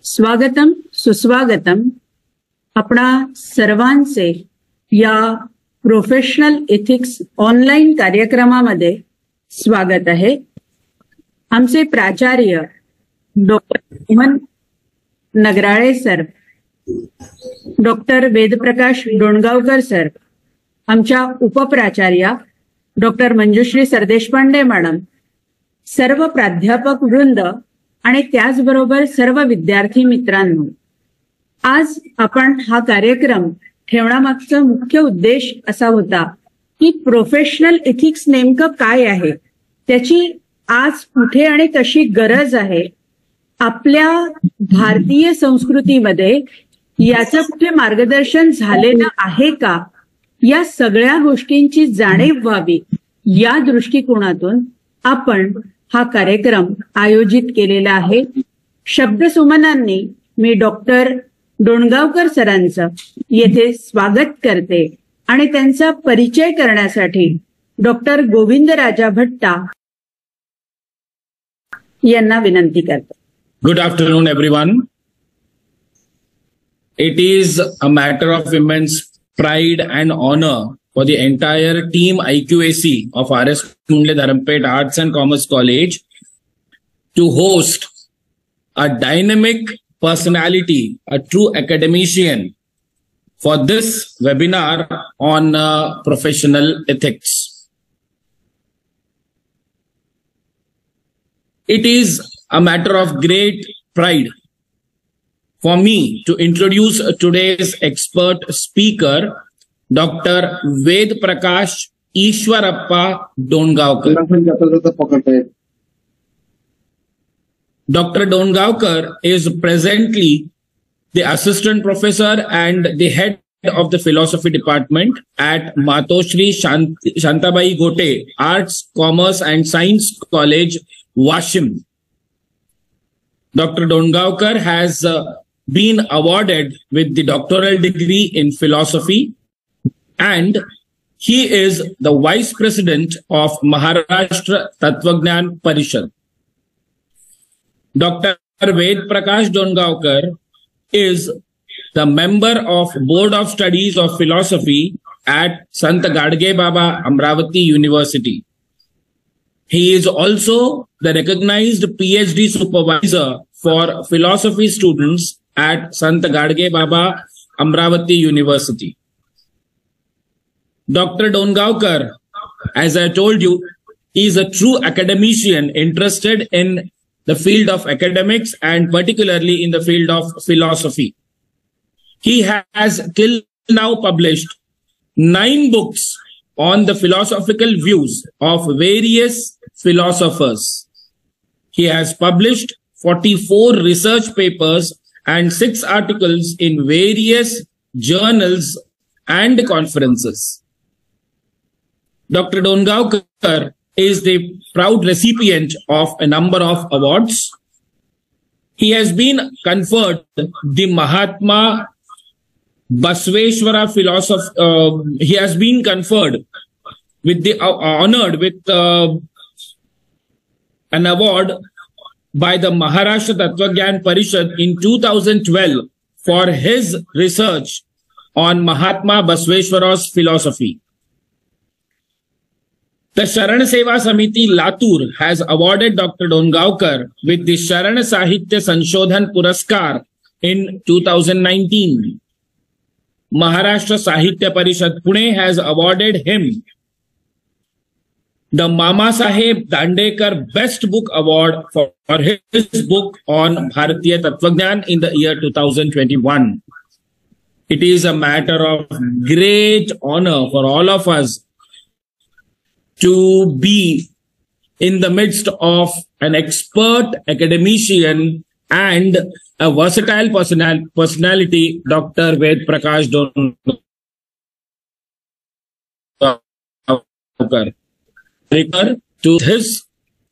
स्वागतम सुस्वागतम. आपणा सर्वांचे या प्रोफेशनल एथिक्स ऑनलाईन कार्यक्रमामध्ये स्वागत आहे. आमचे प्राचार्य doctor Mohan Nagrale sir, doctor Vedprakash Dongaonkar sir, आमच्या उपप्राचार्या डॉक्टर मंजुश्री सरदेशपांडे मॅडम, सर्व प्राध्यापक वृंद आणि त्याचबरोबर सर्व विद्यार्थी मित्रांनो, आज आपण हा कार्यक्रम ठेवण्यामागचा मुख्य उद्देश असा होता की प्रोफेशनल एथिक्स नेमकं काय आहे, त्याची आज कुठे आणि कशी गरज आहे, आपल्या भारतीय संस्कृतीमध्ये याचं कुठे मार्गदर्शन झालेलं आहे का, या सगळ्या गोष्टींची जाणीव व्हावी या दृष्टिकोनातून आपण हा कार्यक्रम आयोजित केलेला आहे. शब्दसुमनांनी मी डॉक्टर डोणगावकर सरांचं येथे स्वागत करते आणि त्यांचा परिचय करण्यासाठी डॉक्टर गोविंदराजा भट्टा यांना विनंती करते. Good afternoon, everyone. It is a matter of immense pride and honor for the entire team IQAC of R.S. Mundle Dharampet Arts and Commerce College to host a dynamic personality, a true academician, for this webinar on professional ethics. It is a matter of great pride for me to introduce today's expert speaker, Dr. Ved Prakash Ishwarappa Dongavkar. Dr. Dongavkar is presently the assistant professor and the head of the philosophy department at Matoshri Shantabai Gote Arts, Commerce and Science College, Washim. Dr. Dongavkar has been awarded with the doctoral degree in philosophy, and he is the vice president of Maharashtra Tattwagnan Parishad. Dr. Ved Prakash Dongavkar is the member of Board of Studies of Philosophy at Sant Gadge Baba Amravati University. He is also the recognized PhD supervisor for philosophy students at Sant Gadge Baba Amravati University. Dr. Dongavkar, as I told you, is a true academician interested in the field of academics and particularly in the field of philosophy. He has till now published 9 books on the philosophical views of various philosophers. He has published 44 research papers and 6 articles in various journals and conferences. Dr. Dongavkar is the proud recipient of a number of awards. He has been conferred the Mahatma Basveshwara he has been conferred with the honored with an award by the Maharashtra Tattwagnan Parishad in 2012 for his research on Mahatma Basveshwara's philosophy. The Sharan Seva Samiti Latur has awarded Dr. Dongavkar with the Sharan Sahitya Sanshodhan Puraskar in 2019. Maharashtra Sahitya Parishad Pune has awarded him the Mama Saheb Dandekar Best Book Award for his book on Bharatiya Tattwagnan in the year 2021. It is a matter of great honor for all of us to be in the midst of an expert academician and a versatile personality, Dr. Ved Prakash Dongavkar. To his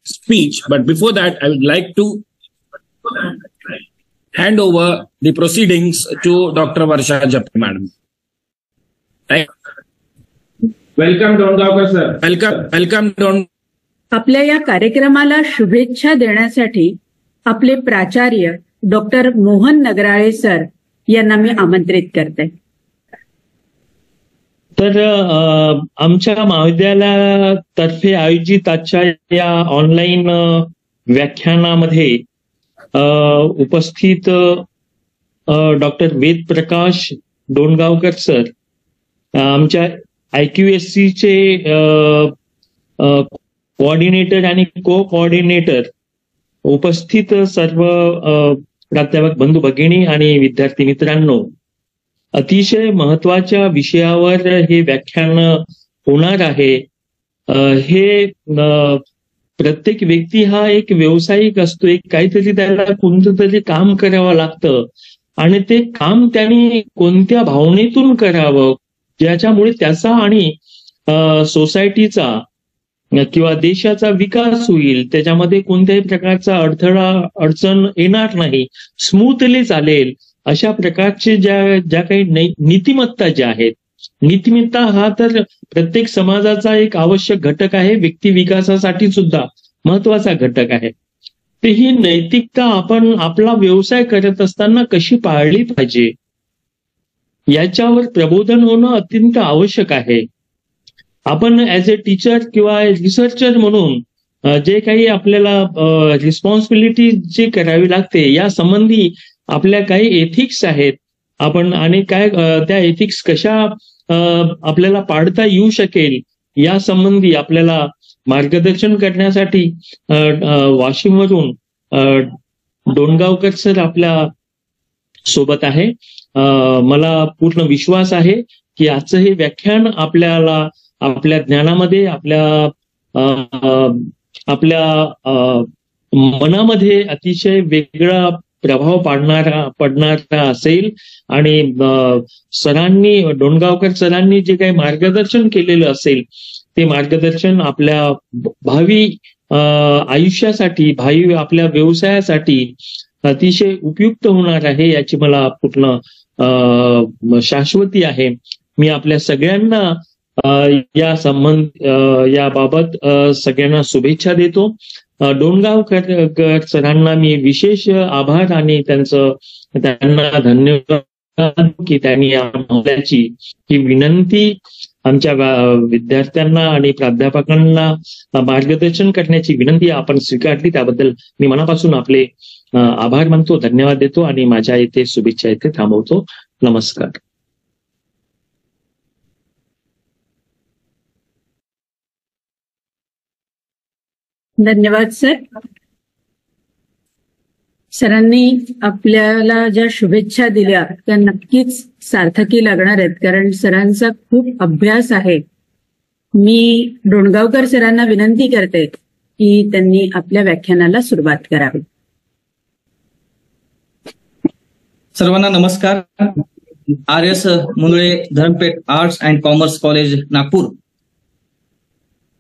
speech, but before that, I would like to hand over the proceedings to Dr. Varsha Jappe, madam. Welcome, Dongavkar sir. Welcome, आपल्या या कार्यक्रमाला शुभेच्छा देण्यासाठी आपले प्राचार्य doctor Mohan Nagrale sir यांना मी आमंत्रित करते. तर आमच्या महाविद्यालयातर्फे आयोजित आजच्या या ऑनलाईन व्याख्यानामध्ये उपस्थित डॉक्टर वेद प्रकाश डोणगावकर सर, आमच्या IQSCचे कोऑर्डिनेटर आणि को कोऑर्डिनेटर, उपस्थित सर्व प्राध्यापक बंधू भगिनी आणि विद्यार्थी मित्रांनो, अतिशय महत्वाच्या विषयावर हे व्याख्यान होणार आहे. हे प्रत्येक व्यक्ती हा एक व्यावसायिक असतो, एक काहीतरी त्याला कोणतं तरी काम करावं लागतं आणि ते काम त्यांनी कोणत्या भावनेतून करावं, ज्याच्यामुळे त्याचा आणि सोसायटीचा किंवा देशाचा विकास होईल, त्याच्यामध्ये कोणत्याही प्रकारचा अडचण येणार नाही, स्मूथली चालेल, अशा प्रकारचे ज्या काही नीतिमत्ता ज्या आहेत. नीतिमत्ता हा तर प्रत्येक समाजाचा एक आवश्यक घटक आहे, व्यक्ती विकासासाठी सुद्धा महत्वाचा घटक आहे. तर ही नैतिकता आपण आपला व्यवसाय करत असताना कशी पाळली पाहिजे, याच्यावर प्रबोधन होणं अत्यंत आवश्यक आहे. आपण ऍज अ टीचर किंवा रिसर्चर म्हणून जे काही आपल्याला रिस्पॉन्सिबिलिटी जी करावी लागते, या संबंधी आपल्या काही एथिक्स आहेत. आपण आणि काय त्या एथिक्स कशा आपल्याला पाळता येऊ शकेल, या संबंधी आपल्याला मार्गदर्शन करण्यासाठी वाशिमवरून डोणगावकर सर आपल्या सोबत आहे. मला पूर्ण विश्वास आहे की आजचं हे व्याख्यान आपल्याला आपल्या ज्ञानामध्ये, आपल्या मनामध्ये अतिशय वेगळा प्रभाव पडणारा असेल. आणि सरांनी, डोणगावकर सरांनी जे काही मार्गदर्शन केलेलं असेल, ते मार्गदर्शन आपल्या भावी आयुष्यासाठी, भावी आपल्या व्यवसायासाठी अतिशय उपयुक्त होणार आहे, याची मला पूर्ण शाश्वती आहे. मी आपल्या सगळ्यांना याबाबत सगळ्यांना शुभेच्छा देतो. डोणगावकर सरांना मी विशेष आभार आणि त्यांना धन्यवाद की त्यांनी या महोदयाची ही विनंती आमच्या विद्यार्थ्यांना आणि प्राध्यापकांना मार्गदर्शन करण्याची विनंती आपण स्वीकारली, त्याबद्दल मी मनापासून आपले आभार मानतो, धन्यवाद देतो आणि माझ्या इथे शुभेच्छा इथे थांबवतो. नमस्कार. धन्यवाद सर. सरांनी आपल्याला ज्या शुभेच्छा दिल्या त्या नक्कीच सार्थकी लागणार आहेत, कारण सरांचा खूप अभ्यास आहे. मी डोणगावकर सरांना विनंती करते की त्यांनी आपल्या व्याख्यानाला सुरुवात करावी. सर्वांना नमस्कार. RS Mundale Dharampeth arts and commerce college Nagpur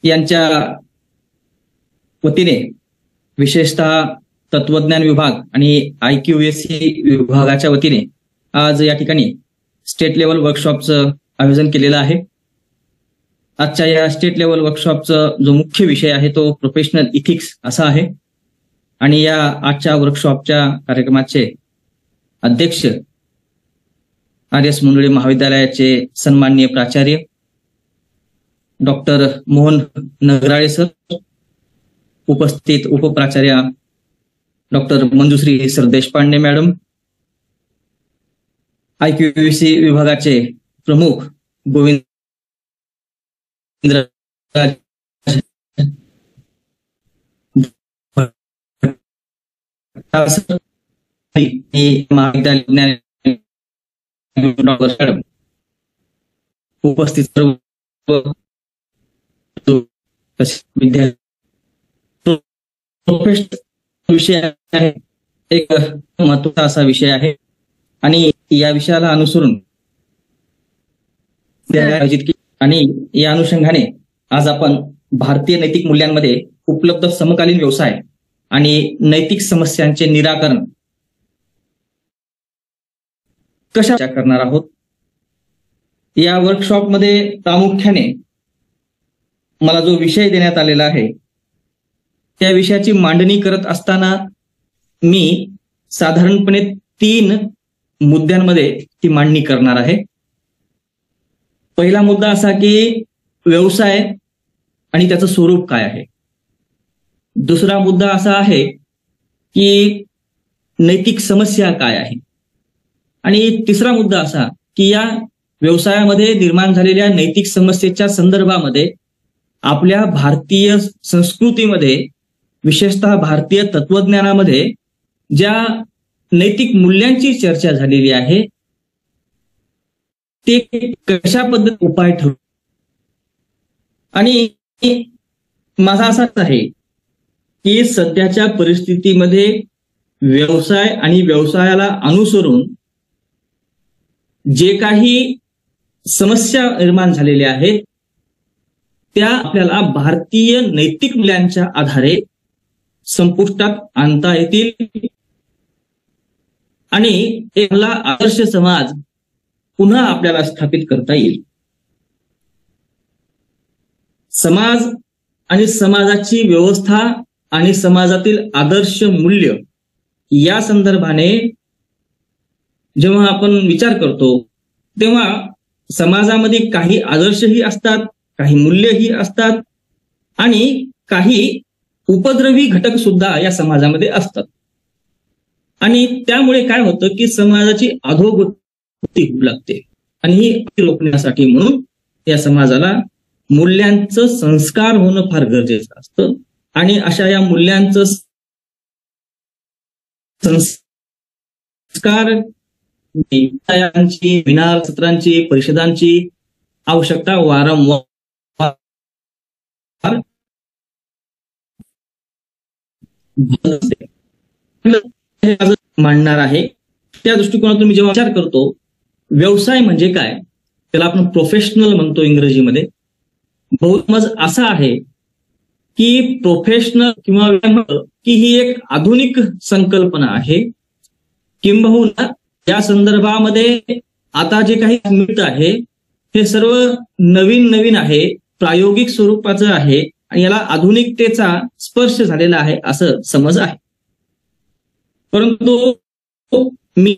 यांच्या वतीने, विशेषतः तत्वज्ञान विभाग आणि IQSC विभागाच्या वतीने आज या ठिकाणी स्टेट लेवल वर्कशॉपचं आयोजन केलेलं आहे. आजच्या या स्टेट लेवल वर्कशॉपचा जो मुख्य विषय आहे तो प्रोफेशनल इथिक्स असा आहे. आणि या आजच्या वर्कशॉपच्या कार्यक्रमाचे अध्यक्ष RS मुंदळे महाविद्यालयाचे सन्माननीय प्राचार्य डॉक्टर मोहन नगराळे सर, उपस्थित उपप्राचार्य doctor Manjushree sir Deshpande madam, IQSC विभागाचे प्रमुख गोविंद महाविद्यालय मॅडम, उपस्थित सर्व विद्यार्थी. विषय आहे एक महत्वाचा असा विषय आहे आणि या विषयाला अनुसरून आयोजित केली. आणि या अनुषंगाने आज आपण भारतीय नैतिक मूल्यांमध्ये उपलब्ध समकालीन व्यवसाय आणि नैतिक समस्यांचे निराकरण कशा करणार आहोत. या वर्कशॉपमध्ये प्रामुख्याने मला जो विषय देण्यात आलेला आहे त्या विषयाची मांडणी करत असताना मी साधारणपणे 3 मुद्द्यांमध्ये ती मांडणी करणार आहे. पहिला मुद्दा असा की व्यवसाय आणि त्याचं स्वरूप काय आहे. दुसरा मुद्दा असा आहे की नैतिक समस्या काय आहे. आणि तिसरा मुद्दा असा की या व्यवसायामध्ये निर्माण झालेल्या नैतिक समस्येच्या संदर्भामध्ये आपल्या भारतीय संस्कृतीमध्ये, विशेषतः भारतीय तत्वज्ञानामध्ये ज्या नैतिक मूल्यांची चर्चा झालेली आहे ते कशा पद्धतीने उपाय ठरू. आणि माझा असाच आहे की सध्याच्या परिस्थितीमध्ये व्यवसाय आणि व्यवसायाला अनुसरून जे काही समस्या निर्माण झालेल्या आहेत त्या आपल्याला भारतीय नैतिक मूल्यांच्या आधारे संपुष्टात आणता येतील आणि एकला आदर्श समाज पुन्हा आपल्याला स्थापित करता येईल. समाज आणि समाजाची व्यवस्था आणि समाजातील आदर्श मूल्य या संदर्भाने जेव्हा आपण विचार करतो तेव्हा समाजामध्ये काही आदर्शही असतात, काही मूल्यही असतात आणि काही उपद्रवी घटक सुद्धा या समाजामध्ये असतात. आणि त्यामुळे काय होतं की समाजाची अधोगती होऊ लागते. आणि ही रोखण्यासाठी म्हणून या समाजाला मूल्यांचं संस्कार होणं फार गरजेचं असतं. आणि अशा या मूल्यांचं संस्कार विनार सत्रांची, परिषदांची आवश्यकता वारंवार मांडणार आहे. त्या दृष्टिकोनातून मी जेव्हा विचार करतो व्यवसाय म्हणजे काय, त्याला आपण प्रोफेशनल म्हणतो इंग्रजीमध्ये. बहुमत असा आहे की प्रोफेशनल किंवा की ही एक आधुनिक संकल्पना आहे. किंबहुना या संदर्भामध्ये आता जे काही मिळत आहे हे सर्व नवीन आहे, प्रायोगिक स्वरूपाचं आहे आणि याला आधुनिकतेचा स्पर्श झालेला आहे असं समज आहे. परंतु मी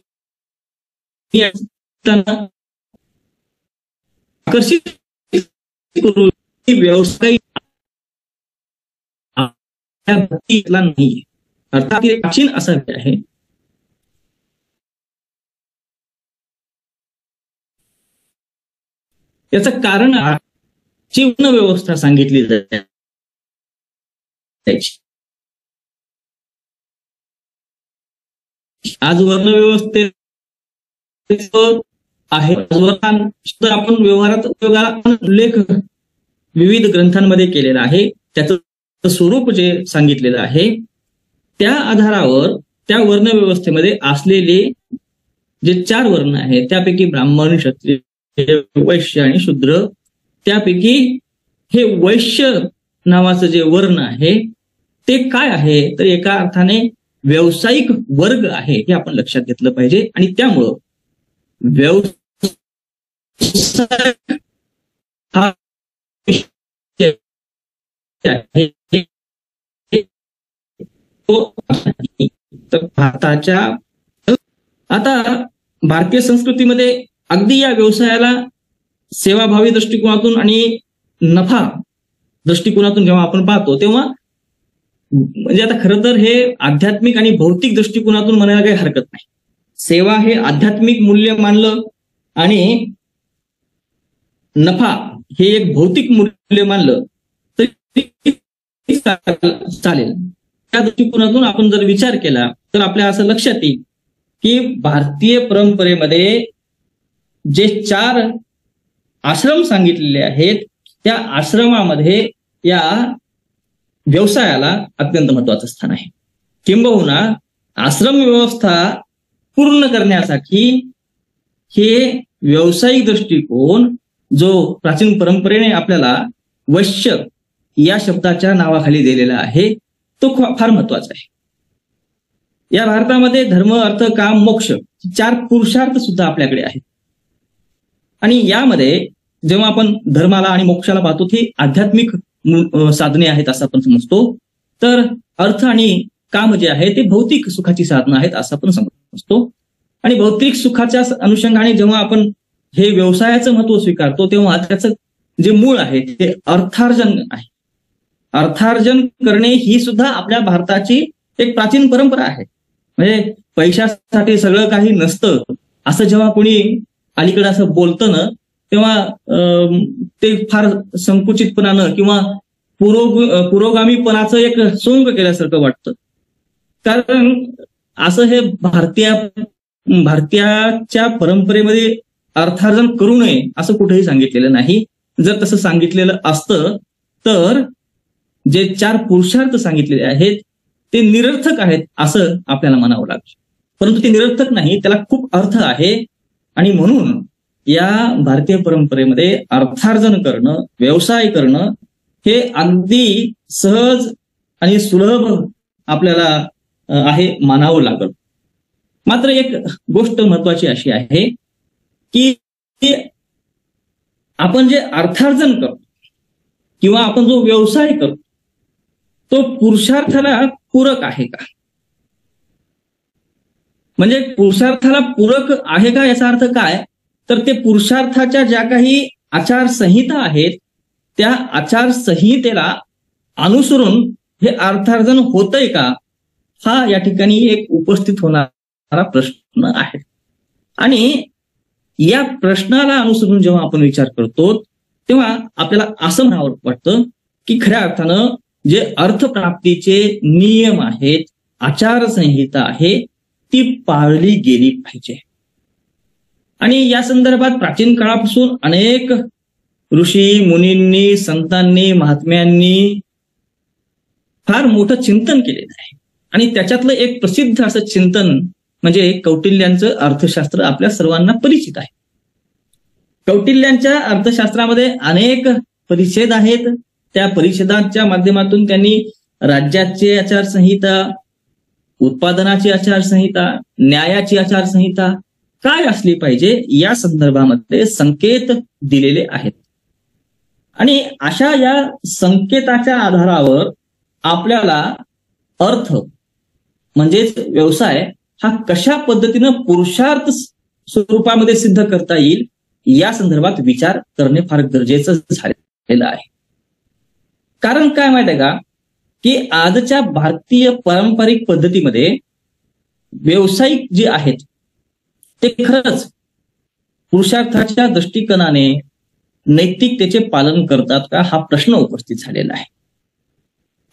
आकर्षित करून व्यवसाय नाही, अर्थात प्राचीन असा आहे. याचं कारण जीवन व्यवस्था सांगितली जाते. आज वर्णव्यवस्थे आहे. आपण व्यवहारात उपयोगाला उल्लेख विविध ग्रंथांमध्ये केलेला आहे. त्याचं स्वरूप जे सांगितलेलं आहे त्या आधारावर त्या वर्णव्यवस्थेमध्ये असलेले जे 4 वर्ण आहेत त्यापैकी ब्राह्मण, क्षत्रिय, वैश्य आणि शूद्र, त्यापैकी हे वैश्य नावाचं जे वर्ण आहे ते काय आहे तर एका अर्थाने व्यावसायिक वर्ग आहे हे आपण लक्षात घेतलं पाहिजे. आणि त्यामुळं व्यवसाय हा भारताच्या आता भारतीय संस्कृतीमध्ये अगदी या व्यवसायाला सेवाभावी दृष्टिकोनातून आणि नफा दृष्टिकोनातून जेव्हा आपण पाहतो तेव्हा म्हणजे आता खरं तर हे आध्यात्मिक आणि भौतिक दृष्टिकोनातून म्हणायला काही हरकत नाही. सेवा हे आध्यात्मिक मूल्य मानलं आणि नफा हे एक भौतिक मूल्य मानलं तरी चालेल. त्या दृष्टिकोनातून आपण जर विचार केला तर आपल्या असं लक्षात येईल की भारतीय परंपरेमध्ये जे 4 आश्रम सांगितलेले आहेत त्या आश्रमामध्ये या व्यवसायाला अत्यंत महत्वाचं स्थान आहे. किंबहुना आश्रम व्यवस्था पूर्ण करण्यासाठी हे व्यावसायिक दृष्टिकोन जो प्राचीन परंपरेने आपल्याला वैश्य या शब्दाच्या नावाखाली दिलेला आहे तो फार महत्वाचा आहे. या भारतामध्ये धर्म, अर्थ, काम, मोक्ष 4 पुरुषार्थ सुद्धा आपल्याकडे आहेत. आणि यामध्ये जेव्हा आपण धर्माला आणि मोक्षाला पाहतो ती आध्यात्मिक साधने आहेत असं आपण समजतो. तर अर्थ आणि काम जे आहे ते भौतिक सुखाची साधनं आहेत असं आपण समजतो. आणि भौतिक सुखाच्या अनुषंगाने जेव्हा आपण हे व्यवसायाचं महत्व स्वीकारतो तेव्हा त्याचं जे मूळ आहे ते अर्थार्जन आहे. अर्थार्जन करणे ही सुद्धा आपल्या भारताची एक प्राचीन परंपरा आहे. म्हणजे पैशासाठी सगळं काही नसतं असं जेव्हा कोणी अलीकडे असं बोलतं ना तेव्हा ते फार संकुचितपणानं किंवा पुरोगामीपणाचं एक सोंग केल्यासारखं वाटतं. कारण असं हे भारतीयाच्या परंपरेमध्ये अर्थार्जन करू नये असं कुठेही सांगितलेलं नाही. जर तसं सांगितलेलं असतं तर जे 4 पुरुषार्थ सांगितलेले आहेत ते निरर्थक आहेत असं आपल्याला म्हणावं लागतं. परंतु ते निरर्थक नाही, त्याला खूप अर्थ आहे. आणि म्हणून या भारतीय परंपरेमध्ये अर्थार्जन करणं, व्यवसाय करणं हे अगदी सहज आणि सुलभ आपल्याला आहे मानावं लागलं. मात्र एक गोष्ट महत्वाची अशी आहे की आपण जे अर्थार्जन करतो किंवा आपण जो व्यवसाय करतो तो पुरुषार्थाला पूरक आहे का? म्हणजे पुरुषार्थाला पूरक आहे का याचा अर्थ काय? तर ते पुरुषार्थाच्या ज्या काही आचारसंहिता आहेत त्या आचारसंहितेला अनुसरून हे अर्थार्जन होतंय का, हा या ठिकाणी एक उपस्थित होणारा प्रश्न आहे. आणि या प्रश्नाला अनुसरून जेव्हा आपण विचार करतो तेव्हा आपल्याला असं म्हणावं वाटतं की खऱ्या अर्थानं जे अर्थप्राप्तीचे नियम आहेत, आचारसंहिता आहे ती पाळली गेली पाहिजे. आणि या संदर्भात प्राचीन काळापासून अनेक ऋषी मुनींनी, संतांनी, महात्म्यांनी फार मोठं चिंतन केलेलं आहे. आणि त्याच्यातलं एक प्रसिद्ध असं चिंतन म्हणजे कौटिल्यांचं अर्थशास्त्र आपल्या सर्वांना परिचित आहे. कौटिल्यांच्या अर्थशास्त्रामध्ये अनेक परिच्छेद आहेत. त्या परिच्छेदांच्या माध्यमातून त्यांनी राज्याची आचारसंहिता, उत्पादनाची आचारसंहिता, न्यायाची आचारसंहिता काय असली पाहिजे या संदर्भामध्ये संकेत दिलेले आहेत. आणि अशा या संकेताच्या आधारावर आपल्याला अर्थ म्हणजेच व्यवसाय हा कशा पद्धतीनं पुरुषार्थ स्वरूपामध्ये सिद्ध करता येईल या संदर्भात विचार करणे फार गरजेचं झालेलं आहे. कारण काय माहित आहे का की आजच्या भारतीय पारंपरिक पद्धतीमध्ये व्यावसायिक जे आहेत ते खरंच पुरुषार्थाच्या दृष्टिकोनाने नैतिकतेचे पालन करतात का हा प्रश्न उपस्थित झालेला आहे.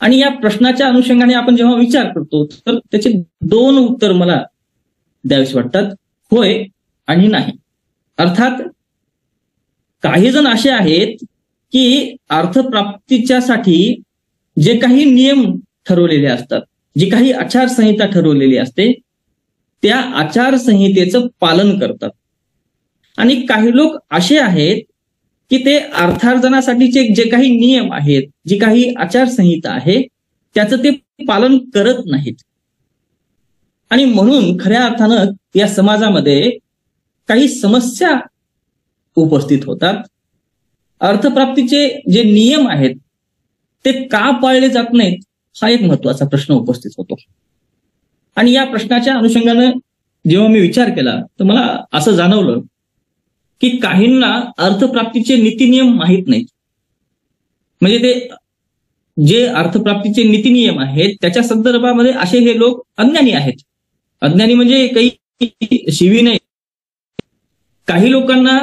आणि या प्रश्नाच्या अनुषंगाने आपण जेव्हा विचार करतो तर त्याचे 2 उत्तर मला द्यावेसे वाटतात, होय आणि नाही. अर्थात काही जण असे आहेत की अर्थप्राप्तीच्यासाठी जे काही नियम ठरवलेले असतात, जी काही आचारसंहिता ठरवलेली असते त्या आचारसंहितेचं पालन करतात. आणि काही लोक असे आहेत की ते अर्थार्जनासाठीचे जे काही नियम आहेत, जी काही आचारसंहिता आहे त्याचं ते पालन करत नाहीत. आणि म्हणून खऱ्या अर्थानं या समाजामध्ये काही समस्या उपस्थित होतात. अर्थप्राप्तीचे जे नियम आहेत ते का पाळले जात नाहीत हा एक महत्वाचा प्रश्न उपस्थित होतो. आणि या प्रश्नाच्या अनुषंगानं जेव्हा मी विचार केला तर मला असं जाणवलं की काहींना अर्थप्राप्तीचे नीतिनियम माहीत नाहीत. म्हणजे ते जे अर्थप्राप्तीचे नीतिनियम आहेत त्याच्या संदर्भामध्ये असे हे लोक अज्ञानी आहेत. अज्ञानी म्हणजे काही शिवी नाही. काही लोकांना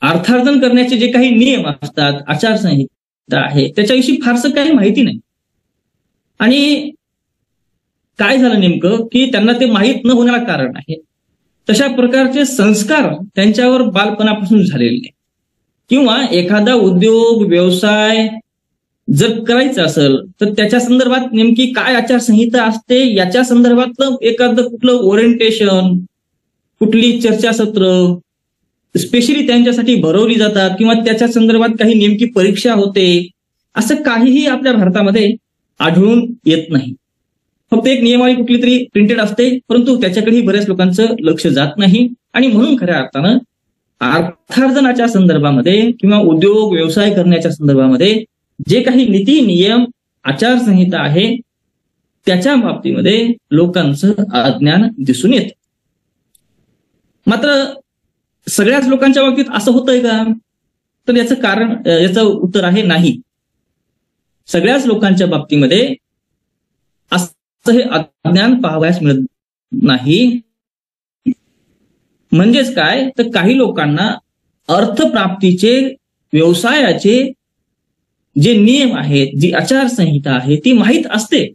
अर्थार्जन करण्याचे जे काही नियम असतात, आचारसंहिता आहे त्याच्याविषयी फारसं काही माहिती नाही. आणि काय झालं नेमकं की त्यांना ते माहीत न होण्याला कारण आहे तशा प्रकारचे संस्कार त्यांच्यावर बालपणापासून झालेले नाही. किंवा एखादा उद्योग व्यवसाय जर करायचा असेल तर त्याच्या संदर्भात नेमकी काय आचारसंहिता असते याच्या संदर्भातलं एखादं कुठलं ओरिएंटेशन, कुठली चर्चासत्र स्पेशली त्यांच्यासाठी भरवली जातात किंवा त्याच्या संदर्भात काही नेमकी परीक्षा होते असं काहीही आपल्या भारतामध्ये आढळून येत नाही. फक्त एक नियमावली कुठली तरी प्रिंटेड असते परंतु त्याच्याकडेही बऱ्याच लोकांचं लक्ष जात नाही. आणि म्हणून खऱ्या अर्थानं अर्थार्जनाच्या संदर्भामध्ये किंवा उद्योग व्यवसाय करण्याच्या संदर्भामध्ये जे काही नीती नियम आचारसंहिता आहे त्याच्या बाबतीमध्ये लोकांचं अज्ञान दिसून येतं. मात्र सगळ्याच लोकांच्या बाबतीत असं होतंय का? तर याचं उत्तर आहे नाही. सगळ्याच लोकांच्या बाबतीमध्ये असं हे अज्ञान पाहावयास मिळत नाही. म्हणजेच काय, तर काही लोकांना अर्थप्राप्तीचे, व्यवसायाचे जे नियम आहेत, जी आचारसंहिता आहे ती माहीत असते.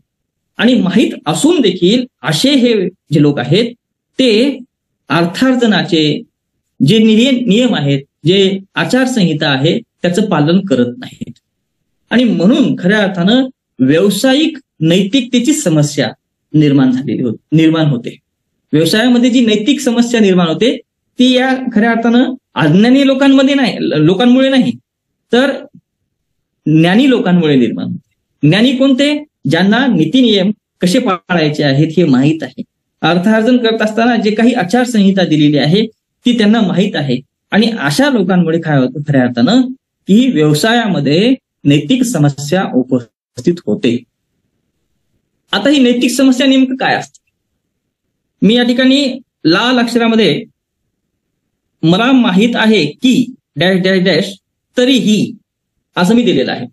आणि माहीत असून देखील असे हे जे लोक आहेत ते अर्थार्जनाचे जे नियम आहेत, जे आचारसंहिता आहे त्याचं पालन करत नाहीत. आणि म्हणून खऱ्या अर्थानं व्यावसायिक नैतिकतेची समस्या निर्माण होते. व्यवसायामध्ये जी नैतिक समस्या निर्माण होते ती या खऱ्या अर्थानं अज्ञानी लोकांमुळे नाही, तर ज्ञानी लोकांमुळे निर्माण होते. ज्ञानी कोणते? ज्यांना नीती नियम कसे पाळायचे आहेत हे माहीत आहे. अर्थार्जन करत असताना जे काही आचारसंहिता दिलेली आहे ती त्यांना माहीत आहे. आणि अशा लोकांमुळे काय होतं खऱ्या अर्थानं की व्यवसायामध्ये नैतिक समस्या उपस्थित होते. आता ही नैतिक समस्या नेमकं काय असते? मी या ठिकाणी लाल अक्षरामध्ये मला माहीत आहे की डॅश डॅश डॅश तरीही असं मी दिलेलं आहे.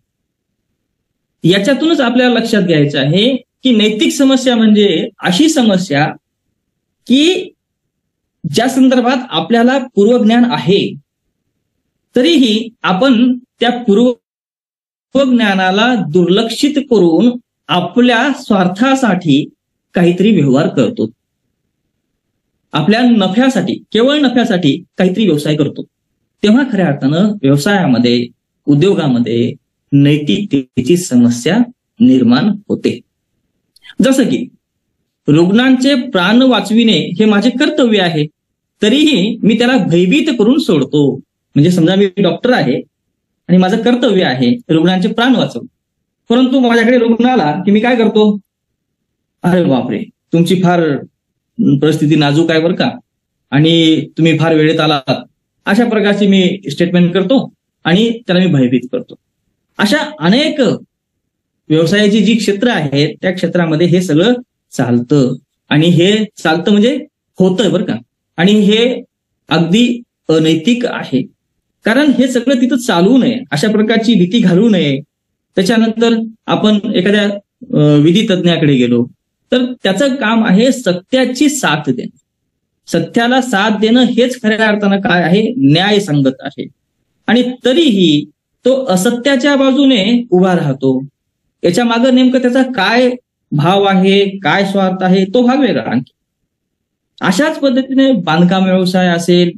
याच्यातूनच आपल्याला लक्षात घ्यायचं आहे की नैतिक समस्या म्हणजे अशी समस्या की ज्या संदर्भात आपल्याला पूर्वज्ञान आहे तरीही आपण त्या पूर्वज्ञानाला दुर्लक्षित करून आपल्या स्वार्थासाठी काहीतरी व्यवहार करतो. आपल्या नफ्यासाठी, केवळ नफ्यासाठी काहीतरी व्यवसाय करतो. तेव्हा खऱ्या अर्थानं व्यवसायामध्ये, उद्योगामध्ये नैतिकतेची समस्या निर्माण होते. जसं की रुग्णांचे प्राण वाचविणे हे माझे कर्तव्य आहे, तरीही मी त्याला भयभीत करून सोडतो. म्हणजे समजा मी डॉक्टर आहे आणि माझं कर्तव्य आहे रुग्णांचे प्राण वाचवणे, परंतु माझ्याकडे रुग्ण आला की मी काय करतो? अरे बापरे, तुमची फार परिस्थिती नाजूक आहे बरं का, आणि तुम्ही फार वेळेत आलात, अशा प्रकारची मी स्टेटमेंट करतो आणि त्याला मी भयभीत करतो. अशा अनेक व्यवसायाची जी क्षेत्र आहेत त्या क्षेत्रामध्ये हे सगळं चालतं. आणि हे चालतं म्हणजे होतंय बरं का. आणि हे अगदी अनैतिक आहे, कारण हे सगळं तिथं चालू नये, अशा प्रकारची भीती घालू नये. त्याच्यानंतर आपण एखाद्या विधी तज्ज्ञाकडे गेलो तर त्याचं काम आहे सत्याची साथ देणं. सत्याला साथ देणं हेच खऱ्या अर्थानं काय आहे? न्यायसंगत आहे. आणि तरीही तो असत्याच्या बाजूने उभा राहतो. याच्या मागे नेमकं त्याचा काय भाव आहे, काय स्वार्थ आहे, तो भाग वेगळा. आणखी अशाच पद्धतीने बांधकाम व्यवसाय असेल,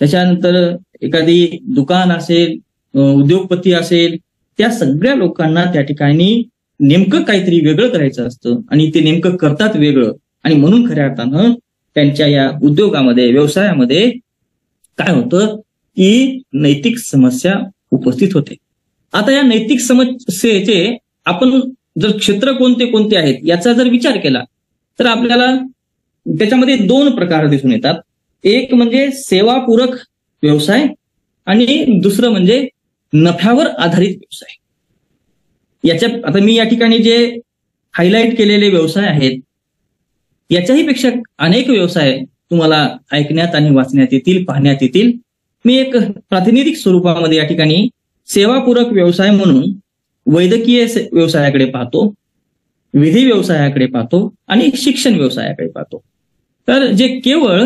त्याच्यानंतर एखादी दुकान असेल, उद्योगपती असेल, त्या सगळ्या लोकांना त्या ठिकाणी नेमकं काहीतरी वेगळं करायचं असतं आणि ते नेमकं करतात वेगळं. आणि म्हणून खऱ्या अर्थानं त्यांच्या या उद्योगामध्ये, व्यवसायामध्ये काय होतं की नैतिक समस्या उपस्थित होते. आता या नैतिक समस्येचे आपण जर क्षेत्र कोणते कोणते आहेत याचा जर विचार केला तर आपल्याला त्याच्यामध्ये दोन प्रकार दिसून येतात. एक म्हणजे सेवापूरक व्यवसाय आणि दुसरं म्हणजे नफ्यावर आधारित व्यवसाय. आता मी या ठिकाणी जे हायलाईट केलेले व्यवसाय आहेत याच्याही पेक्षा अनेक व्यवसाय तुम्हाला ऐकण्यात आणि वाचण्यात येतील, पाहण्यात येतील. मी एक प्रातिनिधिक स्वरूपामध्ये या ठिकाणी सेवापूरक व्यवसाय म्हणून वैद्यकीय व्यवसायाकडे पाहतो, विधी व्यवसायाकडे पाहतो आणि शिक्षण व्यवसायाकडे पाहतो. तर जे केवळ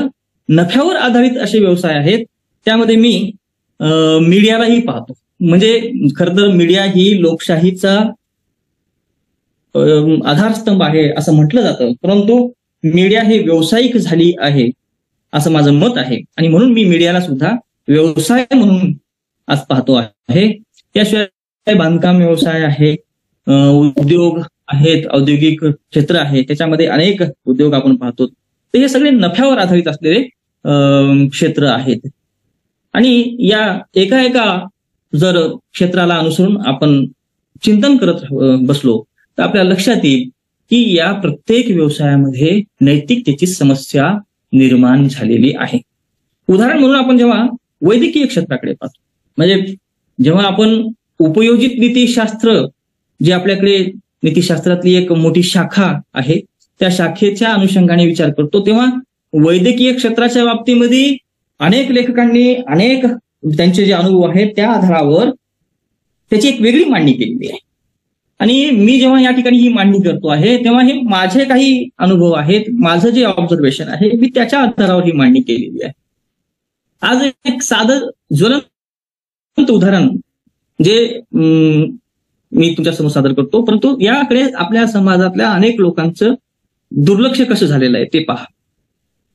नफ्यावर आधारित असे व्यवसाय आहेत त्यामध्ये मी मीडियालाही पाहतो. म्हणजे खरं तर मीडिया ही लोकशाहीचा आधारस्तंभ आहे असं म्हटलं जातं, परंतु मीडिया हे व्यावसायिक झाली आहे असं माझं मत आहे. आणि म्हणून मी मीडियाला सुद्धा व्यवसाय म्हणून आज पाहतो आहे. त्याशिवाय बांधकाम व्यवसाय आहे, उद्योग आहेत, औद्योगिक क्षेत्र आहे, त्याच्यामध्ये अनेक उद्योग आपण पाहतो. तर हे सगळे नफ्यावर आधारित असलेले क्षेत्र आहेत. आणि या एका जर क्षेत्राला अनुसरून आपण चिंतन करत बसलो तर आपल्याला लक्षात येईल की या प्रत्येक व्यवसायामध्ये नैतिकतेची समस्या निर्माण झालेली आहे. उदाहरण म्हणून आपण जेव्हा वैद्यकीय क्षेत्राकडे पाहतो, म्हणजे जेव्हा आपण उपयोजित नीतीशास्त्र जी आपल्याकडे नीतिशास्त्रातली एक मोठी शाखा आहे, त्या शाखेच्या अनुषंगाने विचार करतो, तेव्हा वैद्यकीय क्षेत्राच्या बाबतीमध्ये अनेक लेखकांनी अनेक त्यांचे जे अनुभव आहेत त्या आधारावर त्याची एक वेगळी मांडणी केलेली आहे. आणि मी जेव्हा या ठिकाणी ही मांडणी करतो आहे तेव्हा हे माझे काही अनुभव आहेत, माझं जे ऑब्झर्वेशन आहे मी त्याच्या आधारावर ही मांडणी केलेली आहे. आज एक साधं ज्वलंत उदाहरण जे मी तुमच्या समोर सादर करतो, परंतु याकडे आपल्या समाजातल्या अनेक लोकांचं दुर्लक्ष कसं झालेलं आहे ते पहा.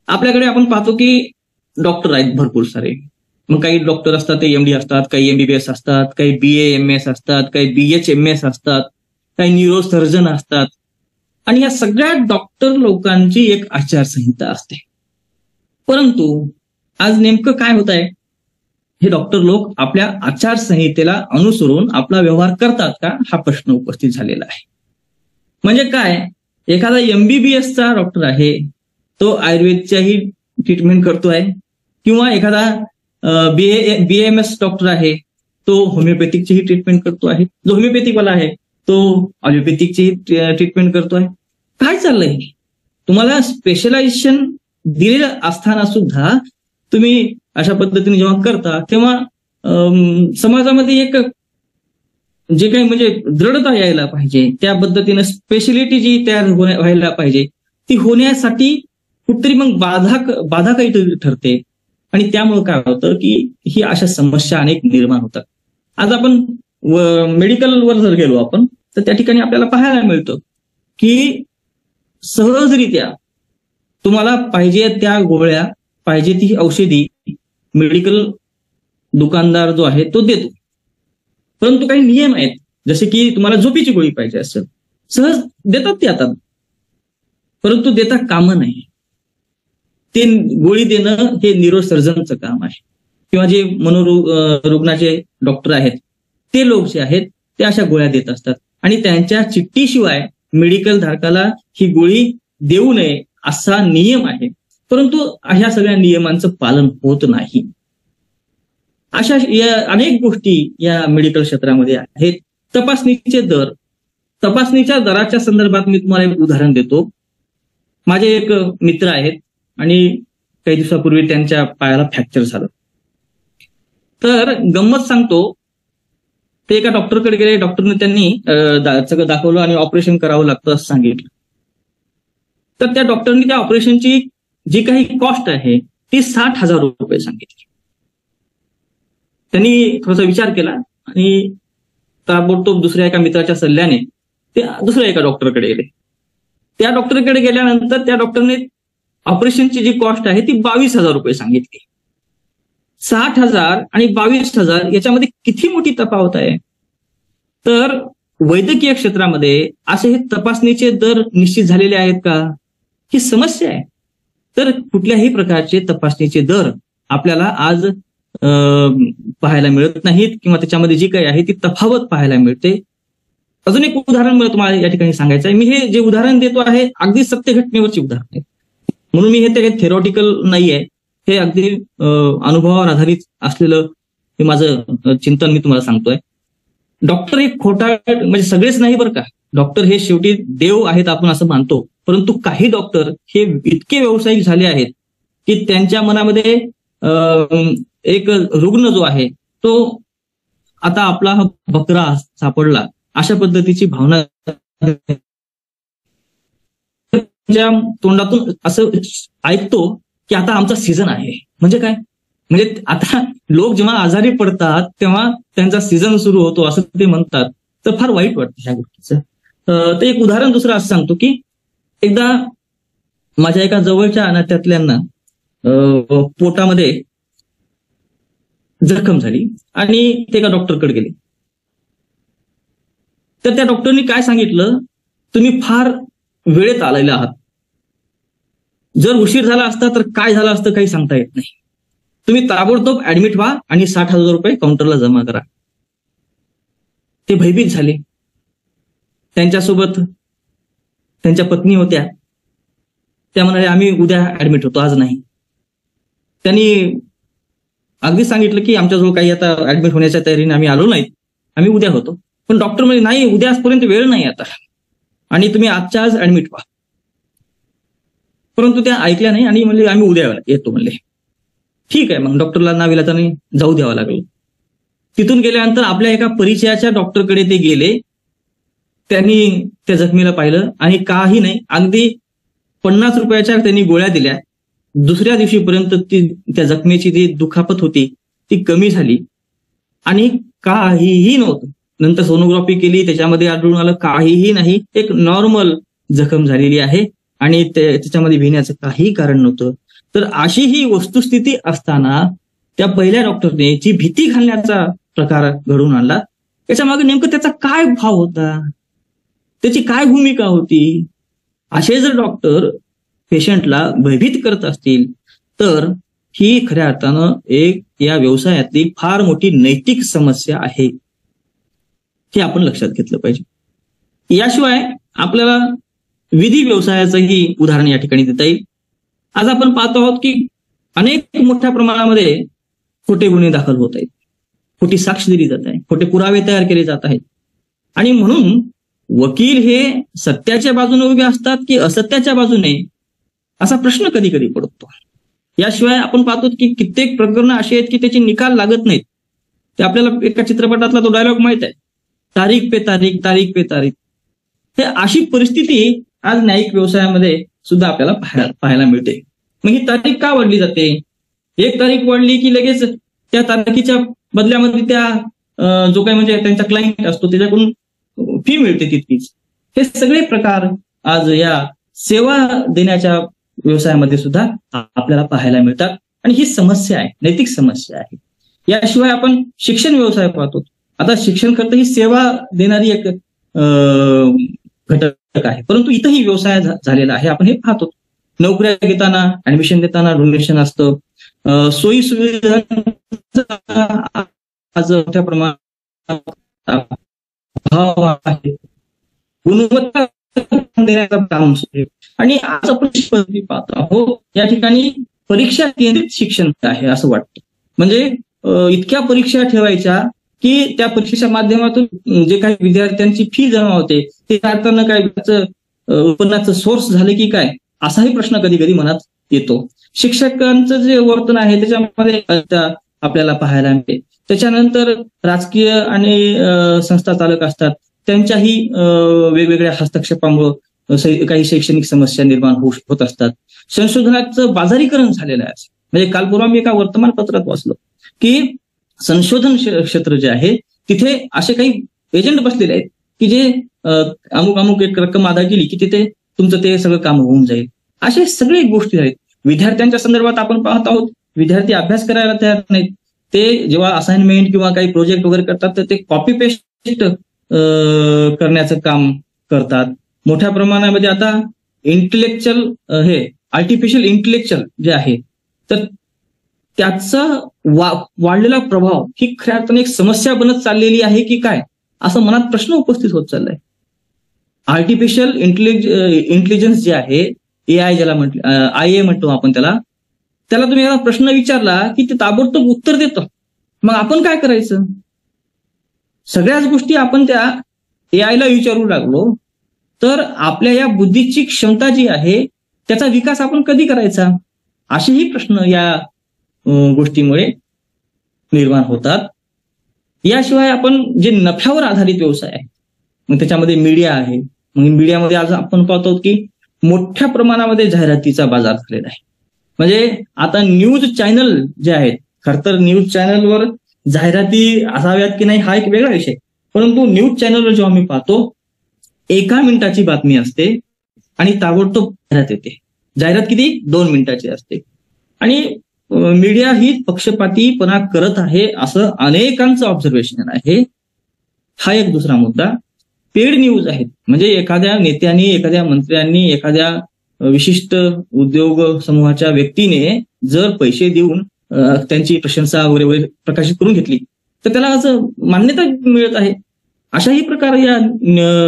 आपल्याकडे आपण पाहतो की डॉक्टर आहेत भरपूर सारे. मग काही डॉक्टर असतात ते MD असतात, काही MBBS असतात, काही BAMS असतात, काही BHMS असतात, काही न्यूरोसर्जन असतात. आणि या सगळ्या डॉक्टर लोकांची एक आचारसंहिता असते. परंतु आज नेमकं काय होत आहे, हे डॉक्टर लोक आपल्या आचारसंहितेला अनुसरून आपला व्यवहार करतात का, हा प्रश्न उपस्थित झालेला आहे. म्हणजे काय, एखादा MBBSचा डॉक्टर आहे तो आयुर्वेदच्याही ट्रीटमेंट करतोय, किंवा एखादा BAMS डॉक्टर आहे तो होमिओपॅथिकचीही ट्रीटमेंट करतो आहे, जो होमिओपॅथिकवाला आहे तो ॲलोपॅथिकची ट्रीटमेंट करतोय. काय चाललंय, तुम्हाला स्पेशलायझेशन दिलेलं असताना सुद्धा तुम्ही अशा पद्धतीने जेव्हा करता तेव्हा समाजामध्ये एक जे काही म्हणजे दृढता यायला पाहिजे, त्या पद्धतीनं स्पेशलिटी जी तयार व्हायला पाहिजे ती होण्यासाठी कुठतरी मग बाधा काही ठरते. आणि त्यामुळे काय होतं की ही अशा समस्या अनेक निर्माण होतात. आज आपण मेडिकलवर जर गेलो आपण तर त्या ठिकाणी आपल्याला पाहायला मिळतं की सहजरित्या तुम्हाला पाहिजे त्या गोळ्या, पाहिजे ती औषधी मेडिकल दुकानदार जो आहे तो देतो. परंतु काही नियम आहेत, जसे की तुम्हाला झोपीची गोळी पाहिजे असेल सहज देतात ते आता, परंतु देता कामं नाही. ते गोळी देणं हे न्यूरोसर्जनचं काम आहे, किंवा जे मनोरुग्णाचे डॉक्टर आहेत ते लोक जे आहेत ते अशा गोळ्या देत असतात. आणि त्यांच्या चिठ्ठीशिवाय मेडिकल धारकाला ही गोळी देऊ नये असा नियम आहे, परंतु अशा सगळ्या नियमांचं पालन होत नाही. अशा अनेक गोष्टी या मेडिकल क्षेत्रामध्ये आहेत. तपासणीचे दर, तपासणीच्या दराच्या संदर्भात मी तुम्हाला एक उदाहरण देतो. माझे एक मित्र आहेत आणि काही दिवसापूर्वी त्यांच्या पायाला फ्रॅक्चर झालं. तर गंमत सांगतो, ते एका डॉक्टरकडे गेले, डॉक्टरने त्यांनी सगळं दाखवलं आणि ऑपरेशन करावं लागतं असं सांगितलं. तर त्या डॉक्टरनी त्या ऑपरेशनची जी काही कॉस्ट आहे ती 60,000 रुपये सांगितली. त्यांनी थोडासा विचार केला आणि ताबडतोब दुसऱ्या एका मित्राच्या सल्ल्याने ते दुसऱ्या एका डॉक्टरकडे गेले. त्या डॉक्टरकडे गेल्यानंतर त्या डॉक्टरने ऑपरेशनची जी कॉस्ट आहे ती 22,000 रुपये सांगितली. 60,000 आणि 22,000 याच्यामध्ये किती मोठी तफावत आहे. तर वैद्यकीय क्षेत्रामध्ये असे हे तपासणीचे दर निश्चित झालेले आहेत का, ही समस्या आहे. तर कुठल्याही प्रकारचे तपासणीचे दर आपल्याला आज पाहायला मिळत नाहीत, किंवा त्याच्यामध्ये जी काही आहे ती तफावत पाहायला मिळते. अजून एक उदाहरण मला तुम्हाला या ठिकाणी सांगायचं आहे. मी हे जे उदाहरण देतो आहे अगदी सत्य घटनेवरची उदाहरण आहे, म्हणून मी हे थेरॉटिकल नाही आहे, हे अगदी अनुभवावर आधारित असलेलं हे माझं चिंतन मी तुम्हाला सांगतोय. डॉक्टर एक खोटा म्हणजे सगळेच नाही बरं का, डॉक्टर हे शेवटी देव आहेत आपण असं मानतो, परंतु काही डॉक्टर हे इतके व्यावसायिक झाले आहेत की त्यांच्या मनामध्ये एक रुग्ण जो आहे तो आता आपला हा बकरा सापडला अशा पद्धतीची भावना त्यांच्या तोंडातून असं ऐकतो की आता आमचा सीझन आहे. म्हणजे काय, म्हणजे आता लोक जेव्हा आजारी पडतात तेव्हा त्यांचा सीझन सुरू होतो असं ते म्हणतात. तर फार वाईट वाटतं ह्या गोष्टीचं. तर एक उदाहरण दुसरं असं सांगतो की एकदा माझ्या एका जवळच्या नात्यातल्यांना पोटामध्ये जखम झाली आणि ते एका डॉक्टरकडे गेले. तर त्या डॉक्टरनी काय सांगितलं, तुम्ही फार वेळेत आलेले आहात, जर उशीर झाला असता तर काय झालं असतं काही सांगता येत नाही, तुम्ही ताबडतोब ऍडमिट व्हा आणि 60,000 रुपये काउंटरला जमा करा. ते भयभीत झाले. त्यांच्यासोबत त्यांच्या पत्नी होत्या, त्या म्हणाले आम्ही उद्या ऍडमिट होतो, आज नाही. त्यांनी अगदी सांगितलं की आमच्याजवळ काही आता ऍडमिट होण्याच्या तयारीने आम्ही आलो नाहीत, आम्ही उद्या होतो. पण डॉक्टर म्हणजे नाही, उद्या आजपर्यंत वेळ नाही आता आणि तुम्ही आजच्या आज ऍडमिट व्हा. परंतु त्या ऐकल्या नाही आणि म्हणले आम्ही उद्या येतो म्हणले. ठीक आहे, मग डॉक्टरला नाविलाजाने जाऊ द्यावं लागलं. तिथून गेल्यानंतर आपल्या एका परिचयाच्या डॉक्टरकडे ते गेले. त्यांनी त्या जखमीला पाहिलं आणि काही नाही, अगदी 50 रुपयाच्या त्यांनी गोळ्या दिल्या. दुसऱ्या दिवशीपर्यंत त्या जखमेची जी दुखापत होती ती कमी झाली आणि काहीही नव्हतं. नंतर सोनोग्राफी केली, त्याच्यामध्ये आढळून आलं काहीही नाही, एक नॉर्मल जखम झालेली आहे आणि त्याच्यामध्ये भिण्याचं काही कारण नव्हतं. तर अशी ही वस्तुस्थिती असताना त्या पहिल्या डॉक्टरने जी भीती घालण्याचा प्रकार घडवून आणला, त्याच्या मागे नेमकं त्याचा काय भाव होता, त्याची काय भूमिका होती? असे जर डॉक्टर पेशंटला भयभीत करत असतील तर ही खऱ्या अर्थानं एक या व्यवसायातली फार मोठी नैतिक समस्या आहे, हे आपण लक्षात घेतलं पाहिजे. याशिवाय आपल्याला विधी व्यवसायाचंही उदाहरण या ठिकाणी देता येईल. आज आपण पाहतो आहोत की अनेक मोठ्या प्रमाणामध्ये खोटे गुन्हे दाखल होत आहेत, खोटी साक्ष दिली जात आहे, खोटे पुरावे तयार केले जात आहेत आणि म्हणून वकील हे सत्याच्या बाजूने उभे असतात की असत्याच्या बाजूने, असा प्रश्न कधी कधी पडतो. याशिवाय आपण पाहतो की कित्येक प्रकरणं अशी आहेत की त्याचे निकाल लागत नाहीत. ते आपल्याला एका चित्रपटातला तो डायलॉग माहित आहे, तारीख पे तारीख, तारीख पे तारीख. हे अशी परिस्थिती आज न्यायिक व्यवसायामध्ये सुद्धा आपल्याला पाहायला मिळते. मग ही तारीख का वाढली जाते? एक तारीख वाढली की लगेच त्या तारखेच्या बदल्यामध्ये त्या जो काही म्हणजे त्यांचा क्लायंट असतो त्याच्याकडून फी मिळते तितकीच. हे सगळे प्रकार आज या सेवा देण्याच्या व्यवसायामध्ये सुद्धा आपल्याला पाहायला मिळतात आणि ही समस्या आहे, नैतिक समस्या आहे. याशिवाय आपण शिक्षण व्यवसाय पाहतो. आता शिक्षण खरं ही सेवा देणारी एक घटक आहे, परंतु इथंही व्यवसाय झालेला आहे, आपण हे पाहतो. नोकऱ्या घेताना, ऍडमिशन देताना डोनेशन असतं, सोयी सुविधा आज मोठ्या प्रमाणात भाव आहे, गुणवत्ता देण्याचं काम सुरू. आणि आज आपण पाहतो आहोत या ठिकाणी परीक्षा केंद्रित शिक्षण आहे असं वाटतं. म्हणजे इतक्या परीक्षा ठेवायच्या की त्या परीक्षेच्या माध्यमातून जे काही विद्यार्थ्यांची फी जमा होते ते अर्थानं काय उत्पन्नाचं सोर्स झाले की काय, असाही प्रश्न कधी कधी मनात येतो. शिक्षकांचं जे वर्तन आहे त्याच्यामध्ये आपल्याला पाहायला मिळते. त्याच्यानंतर राजकीय आणि संस्था चालक असतात, त्यांच्याही वेगवेगळ्या हस्तक्षेपामुळे काही शैक्षणिक समस्या निर्माण होत असतात. संशोधनाचं बाजारीकरण झालेलं आहे. म्हणजे काल पूर्वी मी एका वर्तमानपत्रात वाचलं की संशोधन क्षेत्र जे आहे तिथे असे काही एजंट बसलेले आहेत की जे अमुक अमुक एक रक्कम अदा केली की तिथे तुमचं ते सगळं काम होऊन जाईल. असे सगळे गोष्टी आहेत. विद्यार्थ्यांच्या संदर्भात आपण पाहत आहोत, विद्यार्थी अभ्यास करायला तयार नाहीत. ते जेव्हा असाइनमेंट किंवा काही प्रोजेक्ट वगैरे करतात तर ते कॉपी पेस्ट करण्याचं काम करतात. मोठ्या प्रमाणामध्ये आता इंटेलेक्च्युअल हे आर्टिफिशियल इंटेलेक्च्युअल जे आहे तर त्याचा वाढलेला प्रभाव ही खऱ्या अर्थाने एक समस्या बनत चाललेली आहे की काय, असं मनात प्रश्न उपस्थित होत चाललाय. आर्टिफिशियल इंटेलिजन्स जे आहे, AI ज्याला म्हटलं, IA म्हणतो आपण त्याला तुम्ही याला प्रश्न विचारला की ते ताबडतोब उत्तर देतं. मग आपण काय करायचं? सगळ्याच गोष्टी आपण त्या AI ला विचारू लागलो तर आपल्या या बुद्धीची क्षमता जी आहे त्याचा विकास आपण कधी करायचा, असेही प्रश्न या गोष्टीमुळे निर्माण होतात. याशिवाय आपण जे नफ्यावर आधारित व्यवसाय आहे, मग त्याच्यामध्ये मीडिया आहे. मग मीडियामध्ये आज आपण पाहतो की मोठ्या प्रमाणामध्ये जाहिरातीचा बाजार झालेला आहे. म्हणजे आता न्यूज चॅनल जे आहेत, खरं तर न्यूज चॅनलवर जाहिराती असाव्यात की नाही हा एक वेगळा विषय, परंतु न्यूज चॅनलवर जेव्हा मी पाहतो 1 मिनिटाची बातमी असते आणि ताबडतोब जाहिरात येते. जाहिरात किती? 2 मिनिटाची असते. आणि मीडिया ही पक्षपातीपणा करत आहे असं अनेकांचं ऑब्झर्वेशन आहे. हा एक दुसरा मुद्दा. पेड न्यूज आहेत, म्हणजे एखाद्या नेत्यांनी, एखाद्या मंत्र्यांनी, एखाद्या विशिष्ट उद्योग समूहाच्या व्यक्तीने जर पैसे देऊन त्यांची प्रशंसा वगैरे प्रकाशित करून घेतली तर त्याला असं मान्यता मिळत आहे. अशाही प्रकार या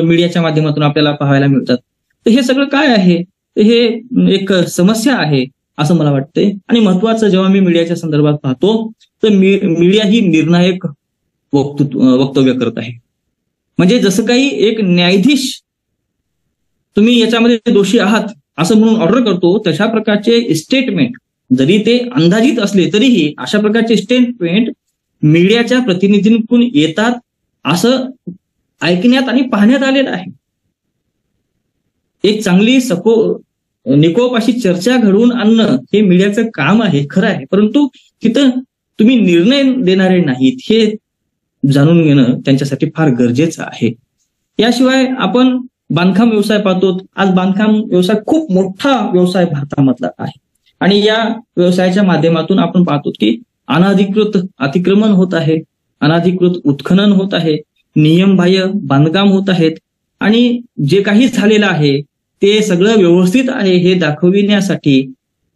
मीडियाच्या माध्यमातून आपल्याला पाहायला मिळतात. तर हे सगळं काय आहे? हे एक समस्या आहे असं मला वाटतंय. आणि महत्वाचं जेव्हा मी मीडियाच्या संदर्भात पाहतो तर मीडिया ही निर्णायक वक्तव्य करत आहे. म्हणजे जसं काही एक न्यायाधीश तुम्ही याच्यामध्ये दोषी आहात असं म्हणून ऑर्डर करतो, तशा प्रकारचे स्टेटमेंट जरी ते अंदाजित असले तरीही अशा प्रकारचे स्टेटमेंट मीडियाच्या प्रतिनिधींकडून येतात असं ऐकण्यात आणि पाहण्यात आलेलं आहे. एक चांगली निकोप अशी चर्चा घडवून आणणं हे मीडियाचं काम आहे, खरं आहे. परंतु तिथं तुम्ही निर्णय देणारे नाहीत हे जाणून घेणं त्यांच्यासाठी फार गरजेचं आहे. याशिवाय आपण बांधकाम व्यवसाय पाहतो. आज बांधकाम व्यवसाय खूप मोठा व्यवसाय भारतामधला आहे आणि या व्यवसायाच्या माध्यमातून आपण पाहतो की अनधिकृत अतिक्रमण होत आहे, अनधिकृत उत्खनन होत आहे, नियमबाह्य बांधकाम होत आहेत आणि जे काही झालेलं आहे ते सगळं व्यवस्थित आहे हे दाखविण्यासाठी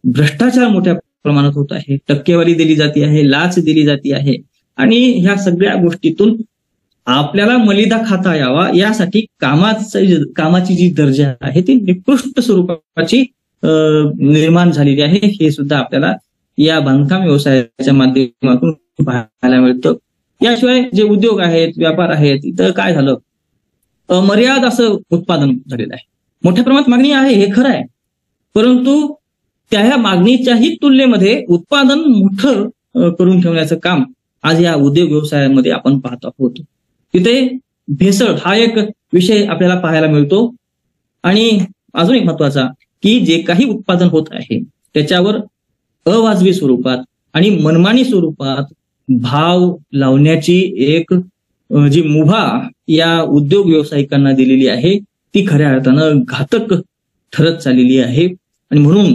भ्रष्टाचार मोठ्या प्रमाणात होत आहे, टक्केवारी दिली जाते आहे, लाच दिली जाते आहे आणि ह्या सगळ्या गोष्टीतून आपल्याला मलिदा खाता यावा यासाठी कामाची जी दर्जा आहे ती निकृष्ट स्वरूपाची निर्माण झालेली आहे. हे सुद्धा आपल्याला या बांधकाम व्यवसायाच्या माध्यमातून पाहायला मिळतं. याशिवाय जे उद्योग आहेत, व्यापार आहेत, इथं काय झालं, अमर्याद असं उत्पादन झालेलं आहे. मोठ्या प्रमाणात मागणी आहे हे खरं आहे, परंतु त्या मागणीच्याही तुलनेमध्ये उत्पादन मोठं करून ठेवण्याचं काम आज या उद्योग व्यवसायामध्ये आपण पाहत आहोत. तिथे भेसळ हा एक विषय आपल्याला पाहायला मिळतो आणि अजून एक महत्वाचा की जे काही उत्पादन होत आहे त्याच्यावर अवाजवी स्वरूपात आणि मनमानी स्वरूपात भाव लावण्याची एक जी मुभा या उद्योग व्यावसायिकांना दिलेली आहे ती खऱ्या अर्थानं घातक ठरत चाललेली आहे. आणि म्हणून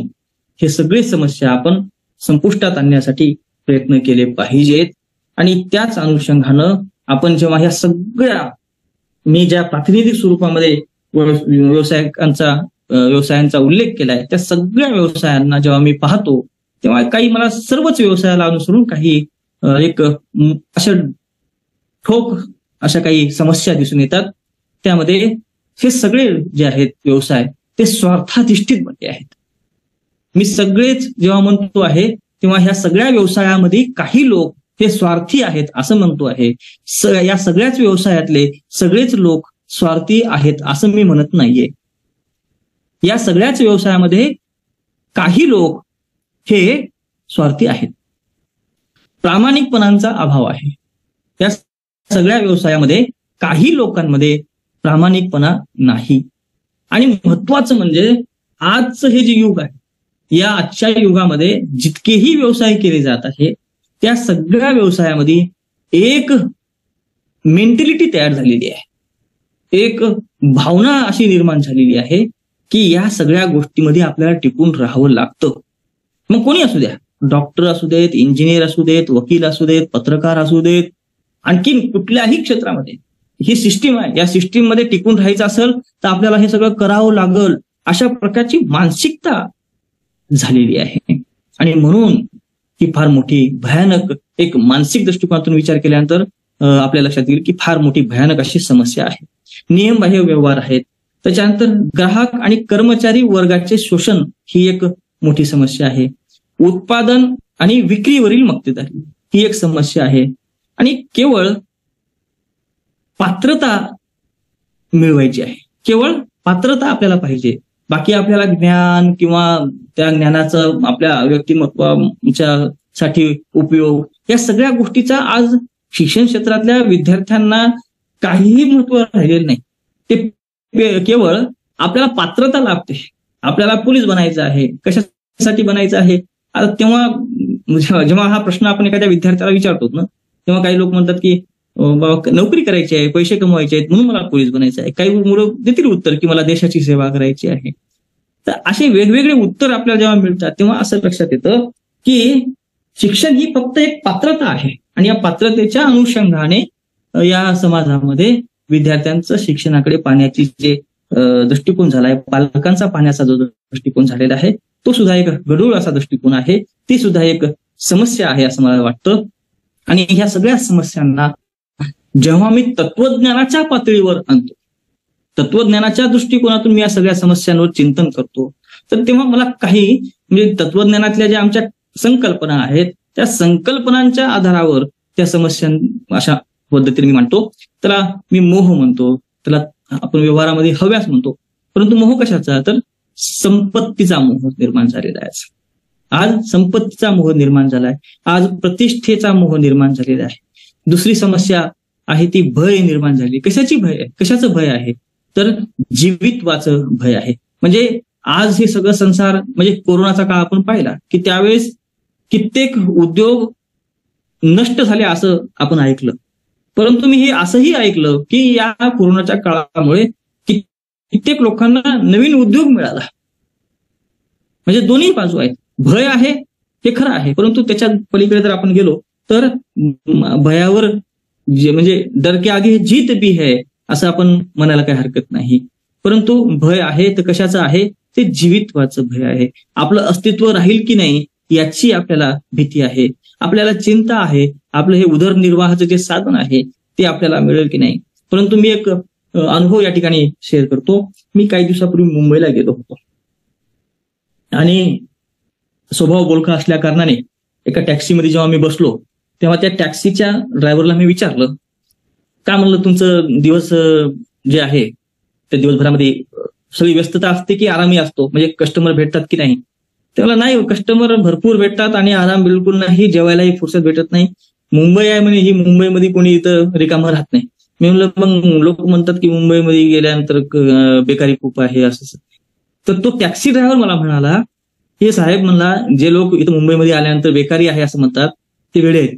हे सगळे समस्या आपण संपुष्टात आणण्यासाठी प्रयत्न केले पाहिजेत. आणि त्याच अनुषंगानं आपण जेव्हा ह्या सगळ्या मी ज्या प्रातिनिधिक स्वरूपामध्ये व्यवसायांचा उल्लेख केलाय त्या सगळ्या व्यवसायांना जेव्हा मी पाहतो तेव्हा काही मला सर्वच व्यवसायाला अनुसरून काही एक अशा ठोक अशा काही समस्या दिसून येतात. त्यामध्ये हे सगळे जे आहेत व्यवसाय ते स्वार्थाधिष्ठित बनले आहेत. मी सगळेच जेव्हा म्हणतो आहे तेव्हा ह्या सगळ्या व्यवसायामध्ये काही लोक हे स्वार्थी आहेत असं म्हणतो आहे. या सगळ्याच व्यवसायातले सगळेच लोक स्वार्थी आहेत असं मी म्हणत नाहीये. या सगळ्याच व्यवसायामध्ये काही लोक हे स्वार्थी आहेत. प्रामाणिकपणाचा अभाव आहे. या सगळ्या व्यवसायामध्ये काही लोकांमध्ये प्रामाणिकपणा नाही. आणि महत्वाचं म्हणजे आजचं हे जे युग आहे या आजच्या युगामध्ये जितकेही व्यवसाय केले जात आहे त्या सगळ्या व्यवसायामध्ये एक मेंटॅलिटी तयार झालेली आहे, एक भावना अशी निर्माण झालेली आहे की या सगळ्या गोष्टीमध्ये आपल्याला टिकून राहावं लागतं. मग कोणी असू द्या, डॉक्टर असू देत, इंजिनियर असू देत, वकील असू देत, पत्रकार असू देत, आणखी कुठल्याही क्षेत्रामध्ये ही सिस्टीम आहे. या सिस्टीम मध्ये टिकून राहायचं असेल तर आपल्याला हे सगळं करावं लागल अशा प्रकारची मानसिकता झालेली आहे. आणि म्हणून ही फार मोठी भयानक एक मानसिक दृष्टिकोनातून विचार केल्यानंतर आपल्या लक्षात येईल की फार मोठी भयानक अशी समस्या आहे. नियमबाह्य व्यवहार आहेत, त्याच्यानंतर ग्राहक आणि कर्मचारी वर्गाचे शोषण ही एक मोठी समस्या आहे. उत्पादन आणि विक्रीवरील मक्तेदारी ही एक समस्या आहे. आणि केवळ पात्रता मिळवायची आहे, केवळ पात्रता आपल्याला पाहिजे, बाकी आपल्याला ज्ञान किंवा त्या ज्ञानाचं आपल्या व्यक्तिमत्वासाठी उपयोग या सगळ्या गोष्टीचा आज शिक्षण क्षेत्रातल्या विद्यार्थ्यांना काहीही महत्व राहिलेलं नाही. ते केवळ आपल्याला पात्रता लाभते, आपल्याला पोलीस बनायचं आहे, कशासाठी बनायचं आहे. आता तेव्हा जेव्हा हा प्रश्न आपण एखाद्या विद्यार्थ्याला विचारतो ना तेव्हा काही लोक म्हणतात की नोकरी करायची आहे, पैसे कमवायचे आहेत म्हणून मला पोलीस बनायचं आहे. काही मुलं देतील उत्तर की मला देशाची सेवा करायची आहे. तर असे वेगवेगळे उत्तर आपल्याला जेव्हा मिळतात तेव्हा असं लक्षात येतं की शिक्षण ही फक्त एक पात्रता आहे आणि या पात्रतेच्या अनुषंगाने या समाजामध्ये विद्यार्थ्यांचं शिक्षणाकडे पाहण्याची जे दृष्टिकोन झालाय, पालकांचा पाहण्याचा जो दृष्टिकोन झालेला आहे तो सुद्धा एक गढूळ असा दृष्टिकोन आहे. ती सुद्धा एक समस्या आहे असं मला वाटतं. आणि ह्या सगळ्या समस्यांना जेव्हा मी तत्वज्ञानाच्या पातळीवर आणतो, तत्वज्ञानाच्या दृष्टिकोनातून मी या सगळ्या समस्यांवर चिंतन करतो, तर तेव्हा मला काही म्हणजे तत्वज्ञानातल्या ज्या आमच्या संकल्पना आहेत त्या संकल्पनांच्या आधारावर त्या समस्या अशा पद्धतीने मी मांडतो. त्याला मी मोह म्हणतो, त्याला आपण व्यवहारामध्ये हव्यास म्हणतो. परंतु मोह कशाचा? तर संपत्तीचा मोह निर्माण झालेला आहे. आज संपत्तीचा मोह निर्माण झालाय, आज प्रतिष्ठेचा मोह निर्माण झालेला आहे. दुसरी समस्या आहे ती भय निर्माण झाली. कशाची भय आहे? कशाचं भय आहे? तर जीवित्वाचं भय आहे. म्हणजे आज हे सगळं संसार, म्हणजे कोरोनाचा काळ आपण पाहिला की त्यावेळेस कित्येक उद्योग नष्ट झाले असं आपण ऐकलं. परंतु मी हे असंही ऐकलं की या कोरोनाच्या काळामुळे कित्येक लोकांना नवीन उद्योग मिळाला. म्हणजे दोन्ही बाजू आहेत. भय आहे हे खरं आहे, परंतु त्याच्या पलीकडे जर आपण गेलो तर भयावर म्हणजे डर के आगे जीत भी है असं आपण म्हणायला काही हरकत नाही. परंतु भय आहे तर कशाचं आहे? ते जीवित्वाचं भय आहे. आपलं अस्तित्व राहील की नाही याची आपल्याला भीती आहे. आपल्याला चिंता आहे, आपलं हे उदरनिर्वाहाचं जे साधन आहे ते आपल्याला मिळेल की नाही. परंतु मी एक अनुभव या ठिकाणी शेअर करतो. मी काही दिवसापूर्वी मुंबईला गेलो होतो आणि स्वभाव बोलका असल्या कारणाने एका टॅक्सीमध्ये जेव्हा मी बसलो तेव्हा त्या टॅक्सीच्या ड्रायव्हरला मी विचारलं, का म्हणलं तुमचं दिवस जे आहे त्या दिवसभरामध्ये सगळी व्यस्तता असते की आरामी असतो, म्हणजे कस्टमर भेटतात की नाही? त्याला नाही, कस्टमर भरपूर भेटतात आणि आराम बिलकुल नाही, जेवायलाही फुरसत भेटत नाही. मुंबई आहे म्हणे, ही मुंबईमध्ये कोणी इथं रिकामं राहत नाही. मी म्हणलं मग लोक म्हणतात की मुंबईमध्ये गेल्यानंतर बेकारी खूप आहे असं. तर तो टॅक्सी ड्रायव्हर मला म्हणाला, हे साहेब म्हणला, जे लोक इथं मुंबईमध्ये आल्यानंतर बेकारी आहे असं म्हणतात ते वेडे आहेत,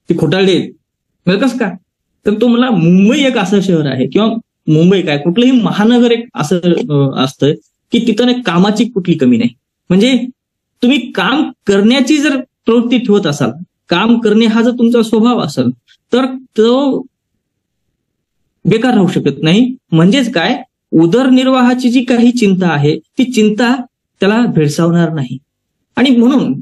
ते खोटारडे आहेत. म्हणजे कसं काय? तर तो मला मुंबई एक असं शहर आहे किंवा मुंबई काय कुठलंही महानगर एक असं असतं की तिथं कामाची कुठली कमी नाही. म्हणजे तुम्ही काम करण्याची जर प्रवृत्ती ठेवत असाल, काम करणे हा जर तुमचा स्वभाव असेल तर तो बेकार राहू शकत नाही. म्हणजेच काय, उदरनिर्वाहाची जी काही चिंता आहे ती चिंता त्याला भेडसावणार नाही. आणि म्हणून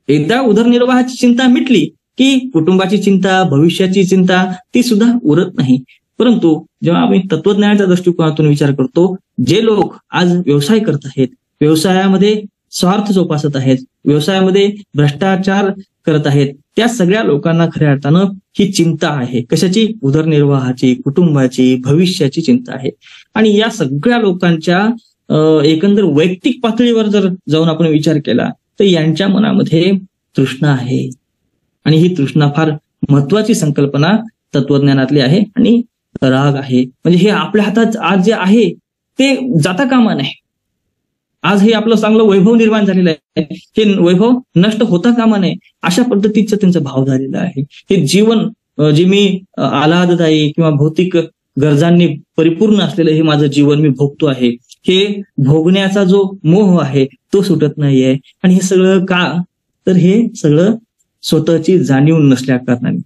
एकदा उदरनिर्वाहाची चिंता मिटली की कुटुंबाची चिंता, भविष्याची चिंता ती सुद्धा उरत नाही. परंतु जेव्हा आम्ही तत्वज्ञानाच्या दृष्टिकोनातून विचार करतो, जे लोक आज व्यवसाय करत आहेत, व्यवसायामध्ये स्वार्थ जोपासत आहेत, व्यवसायामध्ये भ्रष्टाचार करत आहेत, त्या सगळ्या लोकांना खऱ्या अर्थानं ही चिंता आहे. कशाची? उदरनिर्वाहाची, कुटुंबाची, भविष्याची चिंता आहे. आणि या सगळ्या लोकांच्या एकंदर वैयक्तिक पातळीवर जर जाऊन आपण विचार केला तर यांच्या मनामध्ये तृष्णा आहे. आणि ही तृष्णा फार महत्वाची संकल्पना तत्वज्ञानातली आहे. आणि राग आहे. म्हणजे हे आपल्या हातात आज जे आहे ते जाता कामा नये. आज हे आपलं चांगलं वैभव निर्माण झालेलं आहे, हे वैभव नष्ट होता कामा नये अशा पद्धतीचं त्यांचं भाव झालेला आहे. हे जीवन जे मी आल्हाददायी किंवा भौतिक गरजांनी परिपूर्ण असलेलं हे माझं जीवन मी भोगतो आहे, हे भोगण्याचा जो मोह आहे तो सुटत नाहीये. आणि हे सगळं का? तर हे सगळं स्वतःची जाणीव नसल्या कारणाने.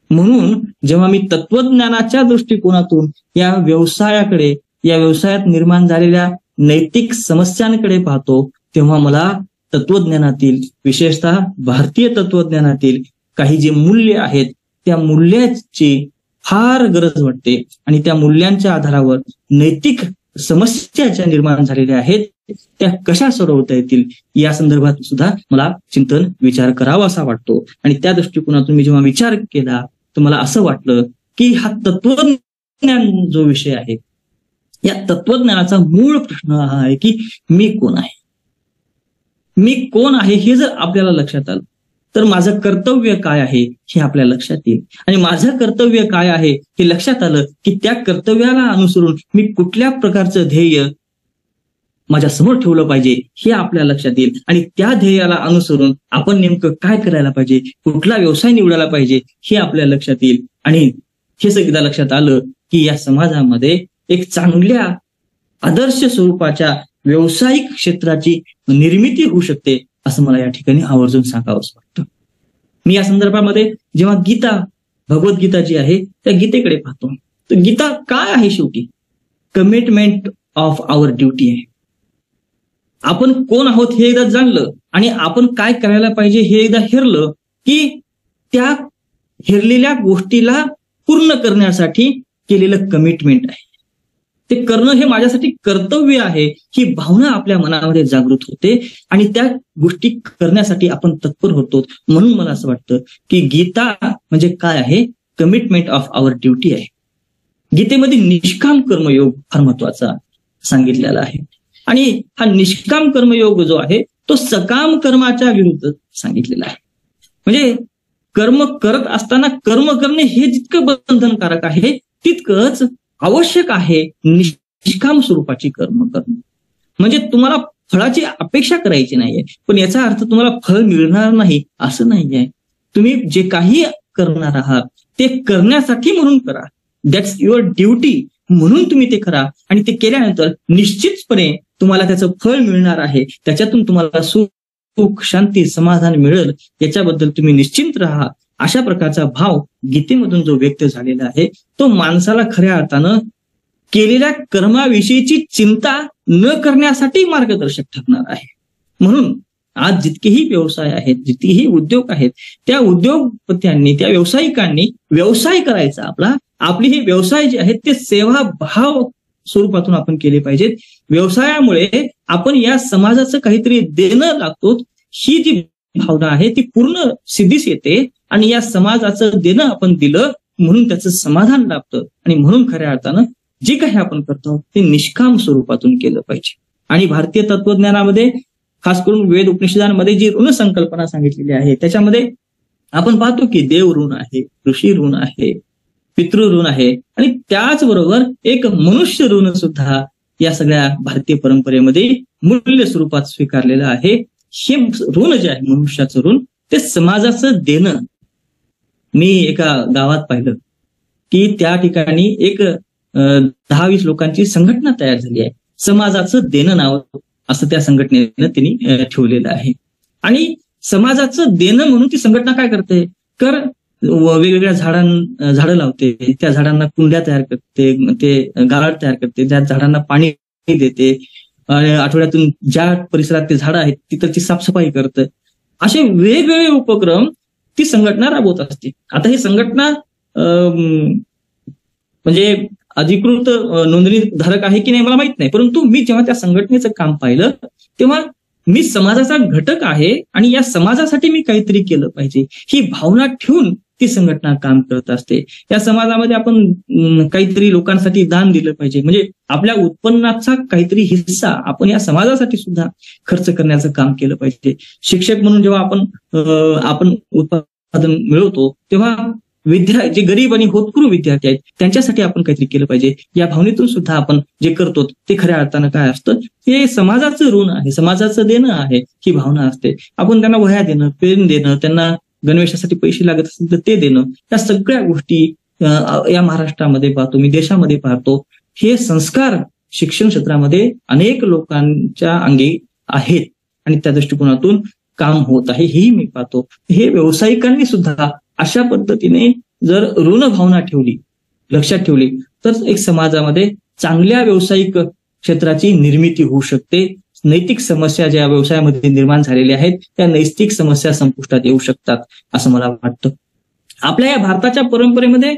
म्हणून जेव्हा मी तत्वज्ञानाच्या दृष्टिकोनातून या व्यवसायाकडे, या व्यवसायात निर्माण झालेल्या नैतिक समस्यांकडे पाहतो तेव्हा मला तत्वज्ञानातील, विशेषतः भारतीय तत्वज्ञानातील काही जे मूल्य आहेत त्या मूल्याची फार गरज वाटते. आणि त्या मूल्यांच्या आधारावर नैतिक समस्या ज्या निर्माण झालेल्या आहेत त्या कशा सोडवता येतील या संदर्भात सुद्धा मला चिंतन, विचार करावा असा वाटतो. आणि त्या दृष्टिकोनातून मी जेव्हा विचार केला तर मला असं वाटलं की हा तत्वज्ञान जो विषय आहे, या तत्वज्ञानाचा मूळ प्रश्न हा आहे की मी कोण आहे. मी कोण आहे हे जर आपल्याला लक्षात आलं तर माझं कर्तव्य काय आहे हे आपल्या लक्षात येईल. आणि माझं कर्तव्य काय आहे हे लक्षात आलं की त्या कर्तव्याला अनुसरून मी कुठल्या प्रकारचं ध्येय माझ्या समोर ठेवलं पाहिजे हे आपल्या लक्षात येईल. आणि त्या ध्येयाला अनुसरून आपण नेमकं काय करायला पाहिजे, कुठला व्यवसाय निवडायला पाहिजे हे आपल्या लक्षात येईल. आणि हे सगळं लक्षात आलं की या समाजामध्ये एक चांगल्या आदर्श स्वरूपाच्या व्यावसायिक क्षेत्राची निर्मिती होऊ शकते असं मला या ठिकाणी आवर्जून सांगावंसं वाटतं. मी या संदर्भामध्ये जेव्हा गीता, भगवद्गीता जी आहे त्या गीतेकडे पाहतो तर गीता काय आहे? शेवटी कमिटमेंट ऑफ आवर ड्युटी आहे. आपण कोण आहोत हे एकदा जाणलं आणि आपण काय करायला पाहिजे हे एकदा हेरलं की त्या हेरलेल्या गोष्टीला पूर्ण करण्यासाठी केलेलं कमिटमेंट आहे. ते करणं हे माझ्यासाठी कर्तव्य आहे ही भावना आपल्या मनामध्ये जागृत होते आणि त्या गोष्टी करण्यासाठी आपण तत्पर होतो. म्हणून मला असं वाटतं की गीता म्हणजे काय आहे? कमिटमेंट ऑफ आवर ड्युटी आहे. गीतेमध्ये निष्काम कर्मयोग फार महत्वाचा सांगितलेला आहे. आणि हा निष्काम कर्मयोग जो आहे तो सकाम कर्माच्या विरुद्ध सांगितलेला आहे. म्हणजे कर्म करत असताना कर्म करणे हे जितकं बंधनकारक आहे तितकंच आवश्यक आहे निष्काम स्वरूपाची कर्म करणं. म्हणजे तुम्हाला फळाची अपेक्षा करायची नाहीये, पण याचा अर्थ तुम्हाला फळ मिळणार नाही असं नाहीये. तुम्ही जे काही करणार आहात ते करण्यासाठी म्हणून करा. दॅट्स युअर ड्युटी म्हणून तुम्ही ते करा. आणि ते केल्यानंतर निश्चितपणे तुम्हाला त्याचं फळ मिळणार आहे. त्याच्यातून तुम्हाला सुख, शांती, समाधान मिळेल याच्याबद्दल तुम्ही निश्चिंत राहा. अशा प्रकारचा भाव गीतेमधून जो व्यक्त झालेला आहे तो माणसाला खऱ्या अर्थानं केलेल्या कर्माविषयीची चिंता न करण्यासाठी मार्गदर्शक ठरणार आहे. म्हणून आज जितकेही व्यवसाय आहेत, जितकेही उद्योग आहेत, त्या उद्योगपत्यांनी, त्या व्यावसायिकांनी व्यवसाय करायचा आपली हे व्यवसाय जे आहेत ते सेवाभाव स्वरूपातून आपण केले पाहिजेत. व्यवसायामुळे आपण या समाजाचं काहीतरी देणं लागतो, ही जी भावना आहे ती पूर्ण सिद्धीस येते. आणि या समाजाचं देणं आपण दिलं म्हणून त्याचं समाधान लाभतं. आणि म्हणून खऱ्या अर्थानं जे काही आपण करतो ते निष्काम स्वरूपातून केलं पाहिजे. आणि भारतीय तत्वज्ञानामध्ये खास करून वेद उपनिषदांमध्ये जी ऋण संकल्पना सांगितलेली आहे त्याच्यामध्ये आपण पाहतो की देव ऋण आहे, ऋषी ऋण आहे, पितृ ऋण आहे आणि त्याचबरोबर एक मनुष्य ऋण सुद्धा या सगळ्या भारतीय परंपरेमध्ये मूल्य स्वरूपात स्वीकारलेलं आहे. हे ऋण जे आहे मनुष्याचं ऋण ते समाजाचं देणं. मी एका गावात पाहिलं की त्या ठिकाणी एक 10-20 लोकांची संघटना तयार झाली आहे. समाजाचं देणं नाव असं त्या संघटनेनं त्यांनी ठेवलेलं आहे. आणि समाजाचं देणं म्हणून ती संघटना काय करते, तर वेगवेगळ्या झाडं लावते, त्या झाडांना कुंड्या तयार करते, ते गाळ तयार करते, त्या झाडांना पाणी देते, आठवड्यातून ज्या परिसरात ते झाडं आहेत तिथं ती साफसफाई करते. असे वेगवेगळे उपक्रम ती संघटना राबवत असते. आता ही संघटना म्हणजे अधिकृत नोंदणीधारक आहे की नाही मला माहित नाही, परंतु मी जेव्हा त्या संघटनेचं काम पाहिलं तेव्हा मी समाजाचा घटक आहे आणि या समाजासाठी मी काहीतरी केलं पाहिजे ही भावना ठेवून ती संघटना काम करत असते. या समाजामध्ये आपण काहीतरी लोकांसाठी दान दिलं पाहिजे, म्हणजे आपल्या उत्पन्नाचा काहीतरी हिस्सा आपण या समाजासाठी सुद्धा खर्च करण्याचं काम केलं पाहिजे. शिक्षक म्हणून जेव्हा आपण उत्पादन मिळवतो तेव्हा जे गरीब आणि होतकरू विद्यार्थी आहेत त्यांच्यासाठी आपण काहीतरी केलं पाहिजे. या भावनेतून सुद्धा आपण जे करतो ते खऱ्या अर्थानं काय असतं, हे समाजाचं ऋण आहे, समाजाचं देणं आहे ही भावना असते. आपण त्यांना वह्या देणं, पेन देणं, त्यांना गणवेशासाठी पैसे लागत असतील तर ते देणं, या सगळ्या गोष्टी या महाराष्ट्रामध्ये पाहतो, मी देशामध्ये पाहतो. हे संस्कार शिक्षण क्षेत्रामध्ये अनेक लोकांच्या अंगी आहेत आणि त्या दृष्टिकोनातून काम होत आहे हेही मी पाहतो. हे व्यावसायिकांनी सुद्धा अशा पद्धतीने जर ऋण भावना ठेवली, लक्षात ठेवली तर एक समाजामध्ये चांगल्या व्यावसायिक क्षेत्राची निर्मिती होऊ शकते. नैतिक समस्या ज्या व्यवसायामध्ये निर्माण झालेल्या आहेत त्या नैतिक समस्या संपुष्टात येऊ शकतात असं मला वाटतं. आपल्या या भारताच्या परंपरेमध्ये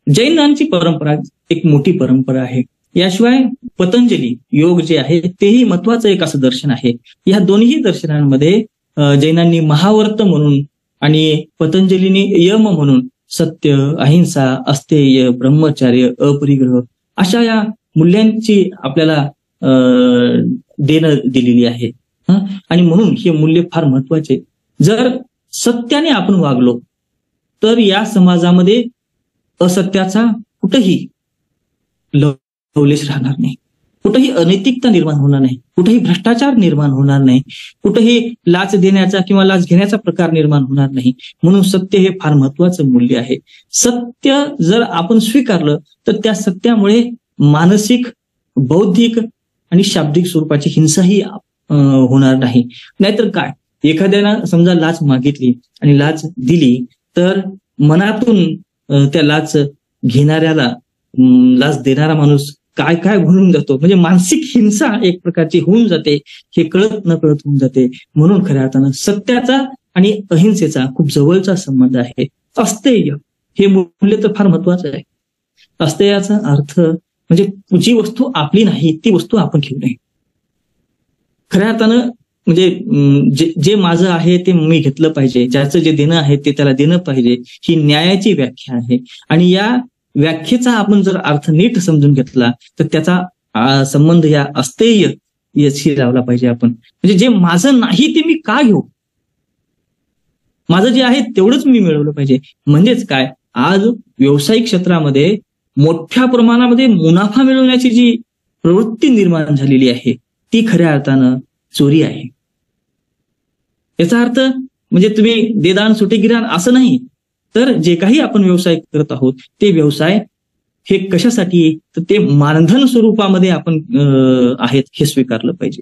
जैनांची परंपरा एक मोठी परंपरा आहे. याशिवाय पतंजली योग जे आहे तेही महत्वाचं एक असं दर्शन आहे. या दोन्ही दर्शनांमध्ये जैनांनी महावर्त म्हणून आणि पतंजलीने यम म्हणून सत्य, अहिंसा, अस्तेय, ब्रह्मचर्य, अपरिग्रह अशा या मूल्यांची आपल्याला देणं दिलेली आहे. आणि म्हणून हे मूल्य फार महत्वाचे. जर सत्याने आपण वागलो तर या समाजामध्ये असत्याचा कुठेही लवलेश राहणार नाही, कुठेही अनैतिकता निर्माण होणार नाही, कुठेही भ्रष्टाचार निर्माण होणार नाही, कुठेही लाच देण्याचा किंवा लाच घेण्याचा प्रकार निर्माण होणार नाही. म्हणून सत्य हे फार महत्वाचं मूल्य आहे. सत्य जर आपण स्वीकारलं तर त्या सत्यामुळे मानसिक, बौद्धिक आणि शाब्दिक स्वरूपाची हिंसाही होणार नाही. नाहीतर काय, एखाद्याला समजा लाच मागितली आणि लाच दिली तर मनातून त्या लाच घेणाऱ्याला, लाच देणारा माणूस काय काय म्हणून जातो, म्हणजे मानसिक हिंसा एक प्रकारची होऊन जाते, हे कळत न कळत होऊन जाते. म्हणून खऱ्या अर्थानं सत्याचा आणि अहिंसेचा खूप जवळचा संबंध आहे. अस्तेय हे मूल्य तर फार महत्वाचं आहे. अस्तेयाचा अर्थ म्हणजे जी वस्तू आपली नाही ती वस्तू आपण घेऊ नये. खऱ्या अर्थानं म्हणजे जे माझं आहे ते मी घेतलं पाहिजे, ज्याचं जे देणं आहे ते त्याला देणं पाहिजे, ही न्यायाची व्याख्या आहे. आणि या व्याख्येचा आपण जर अर्थ नीट समजून घेतला तर त्याचा संबंध या अस्थेय याशी लावला पाहिजे आपण. म्हणजे जे माझं नाही ते मी का घेऊ, माझं जे आहे तेवढंच मी मिळवलं पाहिजे. म्हणजेच काय, आज व्यावसायिक क्षेत्रामध्ये मोठ्या प्रमाणामध्ये मुनाफा मिळवण्याची जी प्रवृत्ती निर्माण झालेली आहे ती खऱ्या अर्थानं चोरी आहे. याचा अर्थ म्हणजे तुम्ही देदान सुटेगिरान असं नाही, तर जे काही आपण व्यवसाय करत आहोत ते व्यवसाय हे कशासाठी, तर ते मानधन स्वरूपामध्ये आपण आहेत हे स्वीकारलं पाहिजे.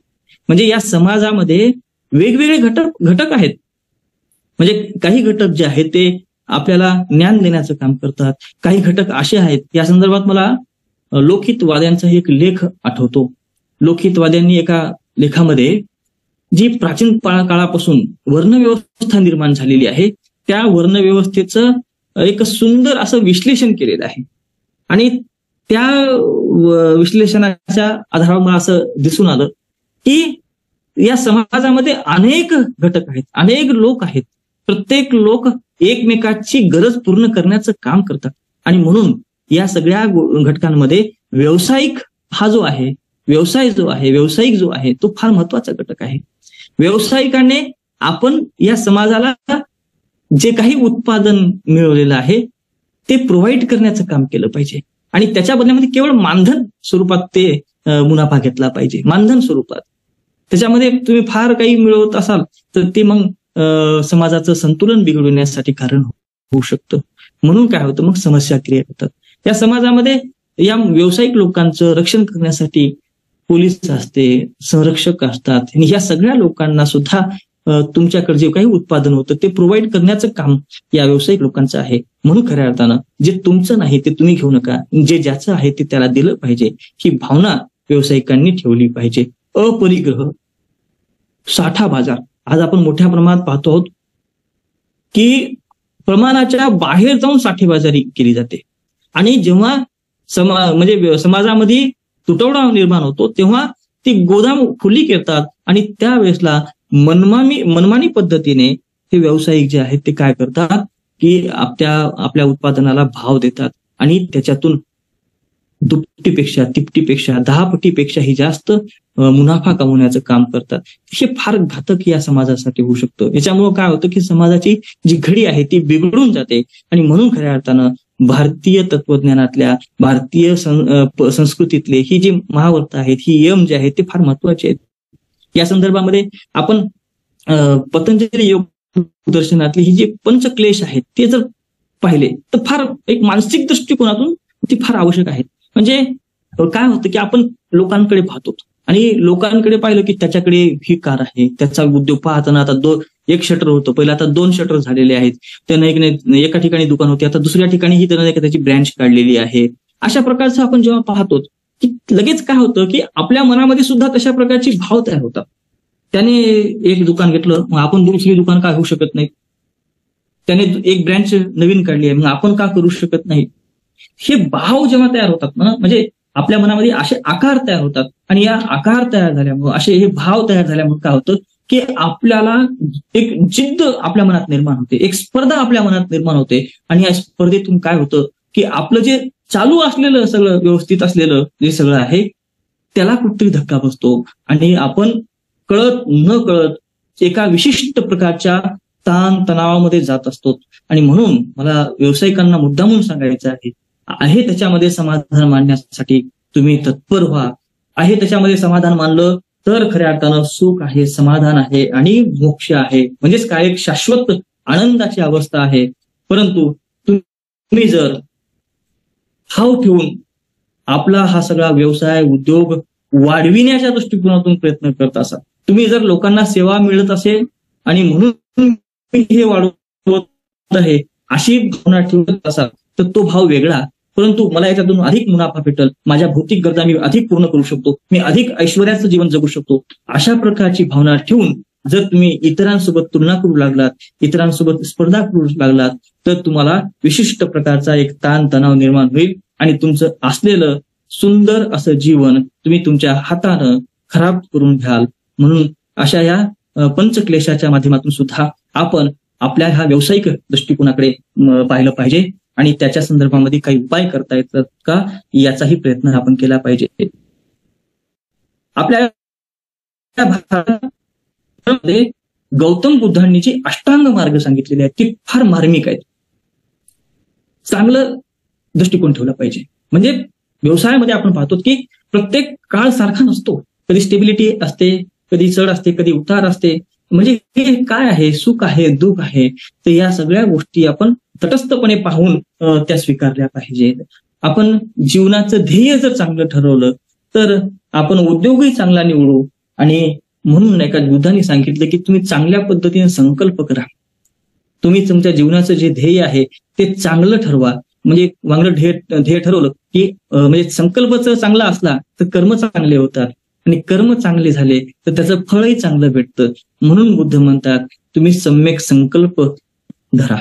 म्हणजे या समाजामध्ये वेगवेगळे घटक आहेत. म्हणजे काही घटक जे आहेत ते आपल्याला ज्ञान देण्याचं काम करतात, काही घटक असे आहेत. या संदर्भात मला लोकहितवाद्यांचा एक लेख आठवतो. लोकहितवाद्यांनी एका लेखामध्ये जी प्राचीन काळापासून वर्णव्यवस्था निर्माण झालेली आहे त्या वर्णव्यवस्थेचं एक सुंदर असं विश्लेषण केलेलं आहे. आणि त्या विश्लेषणाच्या आधारावर मला असं दिसून आलं की या समाजामध्ये अनेक घटक आहेत, अनेक लोक आहेत. प्रत्येक लोक एकमेकाची गरज पूर्ण करण्याचं काम करतात. आणि म्हणून या सगळ्या घटकांमध्ये व्यावसायिक जो आहे तो फार महत्वाचा घटक आहे. व्यावसायिकाने आपण या समाजाला जे काही उत्पादन मिळवलेलं आहे ते प्रोव्हाइड करण्याचं काम केलं पाहिजे. आणि त्याच्या बदल्यामध्ये केवळ मानधन स्वरूपात ते मुनाफा घेतला पाहिजे. मानधन स्वरूपात त्याच्यामध्ये तुम्ही फार काही मिळवत असाल तर ते मग समाजाचं संतुलन बिघडवण्यासाठी कारण होऊ शकतं. म्हणून काय होतं, मग समस्या क्रिएट होतात. या समाजामध्ये या व्यावसायिक लोकांचं रक्षण करण्यासाठी पोलीस असते, संरक्षक असतात. आणि या सगळ्या लोकांना सुद्धा तुमच्याकडे जे काही उत्पादन होतं ते प्रोव्हाइड करण्याचं काम या व्यावसायिक लोकांचं आहे. म्हणून खऱ्या अर्थानं जे तुमचं नाही ते तुम्ही घेऊ नका, जे ज्याचं आहे ते त्याला दिलं पाहिजे ही भावना व्यावसायिकांनी ठेवली पाहिजे. अपरिग्रह, साठा बाजार आज आपण मोठ्या प्रमाणात पाहतो आहोत की प्रमाणाच्या बाहेर जाऊन साठेबाजारी केली जाते. आणि जेव्हा म्हणजे समाजामध्ये तुटवडा निर्माण होतो तेव्हा ती गोदाम खुली करतात आणि त्यावेळेसला मनमानी पद्धतीने हे व्यावसायिक जे आहेत ते काय करतात की आपल्या उत्पादनाला भाव देतात आणि त्याच्यातून दुपटीपेक्षा, तिपटीपेक्षा, 10 पटीपेक्षाही जास्त मुनाफा कमवण्याचं काम करतात. हे फार घातक या समाजासाठी होऊ शकतं. याच्यामुळे काय होतं की समाजाची जी घडी आहे ती बिघडून जाते. आणि म्हणून खऱ्या अर्थानं भारतीय तत्वज्ञानातल्या, भारतीय संस्कृतीतले ही जी महावर्त आहेत, ही यम जे आहेत ते फार महत्वाचे आहेत. या संदर्भामध्ये आपण पतंजली योग दर्शनातले ही जे पंचक्लेश आहेत ते जर पाहिले तर फार एक मानसिक दृष्टिकोनातून ती फार आवश्यक आहेत. म्हणजे काय होतं की आपण लोकांकडे पाहतो आणि लोकांकडे पाहिलं की त्याच्याकडे ही कार आहे, त्याचा उद्योग पाहताना आता एक शटर होतं, पहिलं आता 2 शटर झालेले आहेत. त्यानं एका ठिकाणी दुकान होते, आता दुसऱ्या ठिकाणीही त्यानं त्याची ब्रँच काढलेली आहे. अशा प्रकारचं आपण जेव्हा पाहतो की लगेच काय होतं की आपल्या मनामध्ये सुद्धा तशा प्रकारची भाव तयार होतात. त्याने एक दुकान घेतलं, मग आपण दुसरी दुकान का होऊ शकत नाही. त्याने एक ब्रँच नवीन काढली आहे, मग आपण का करू शकत नाही. हे भाव जेव्हा तयार होतात ना, म्हणजे आपल्या मनामध्ये असे आकार तयार होतात. आणि या आकार तयार झाल्यामुळे, असे हे भाव तयार झाल्यामुळे काय होतं की आपल्याला एक जिद्द आपल्या मनात निर्माण होते, एक स्पर्धा आपल्या मनात निर्माण होते. आणि या स्पर्धेतून काय होतं की आपलं जे चालू असलेलं सगळं व्यवस्थित असलेलं जे सगळं आहे त्याला कुठेतरी धक्का बसतो आणि आपण कळत न कळत एका विशिष्ट प्रकारच्या ताण तणावामध्ये जात असतो. आणि म्हणून मला व्यावसायिकांना मुद्दामून सांगायचं आहे त्याच्यामध्ये समाधान मानण्यासाठी तुम्ही तत्पर व्हा. आहे त्याच्यामध्ये समाधान मानलं तर खऱ्या अर्थानं सुख आहे, समाधान आहे आणि मोक्ष आहे. म्हणजेच काय, एक शाश्वत आनंदाची अवस्था आहे. परंतु तुम्ही जर हाव ठेवून आपला हा सगळा व्यवसाय उद्योग वाढविण्याच्या दृष्टिकोनातून प्रयत्न करत असाल, तुम्ही जर लोकांना सेवा मिळत असेल आणि म्हणून हे वाढवत आहे अशी भावना ठेवत असाल तर तो भाव वेगळा. परंतु मला याच्यातून अधिक मुनाफा भेटेल, माझ्या भौतिक गरजा मी अधिक पूर्ण करू शकतो, मी अधिक ऐश्वर्याचं जीवन जगू शकतो, अशा प्रकारची भावना ठेवून जर तुम्ही इतरांसोबत तुलना करू लागलात, इतरांसोबत स्पर्धा करू लागलात तर तुम्हाला विशिष्ट प्रकारचा एक ताण तणाव निर्माण होईल आणि तुमचं असलेलं सुंदर असं जीवन तुम्ही तुमच्या हातानं खराब करून घ्याल. म्हणून अशा या पंचक्लेशाच्या माध्यमातून सुद्धा आपण आपल्या ह्या व्यावसायिक दृष्टिकोनाकडे पाहिलं पाहिजे. आणि त्याच्या संदर्भामध्ये काही उपाय करता येतात का याचाही प्रयत्न आपण केला पाहिजे. आपल्या भारतामध्ये गौतम बुद्धांनी जी अष्टांग मार्ग सांगितलेले आहेत ती फार मार्मिक आहेत. चांगलं दृष्टिकोन ठेवला पाहिजे. म्हणजे व्यवसायामध्ये आपण पाहतो की प्रत्येक काळ सारखा नसतो. कधी स्टेबिलिटी असते, कधी चढ असते, कधी उतार असते. म्हणजे हे काय आहे, सुख आहे, दुःख आहे, तर या सगळ्या गोष्टी आपण तटस्थपणे पाहून त्या स्वीकारल्या पाहिजेत. आपण जीवनाचं ध्येय जर चांगलं ठरवलं तर आपण उद्योगही चांगला निवडू. आणि म्हणून एका बुद्धांनी सांगितलं की तुम्ही चांगल्या पद्धतीने संकल्प करा. तुम्ही तुमच्या जीवनाचं जे ध्येय आहे ते चांगलं ठरवा. म्हणजे चांगलं ध्येय ठरवलं की म्हणजे संकल्पच चांगला असला तर कर्म चांगले होतात, आणि कर्म चांगले झाले तर त्याचं फळही चांगलं भेटतं. म्हणून बुद्ध म्हणतात तुम्ही सम्यक संकल्प धरा.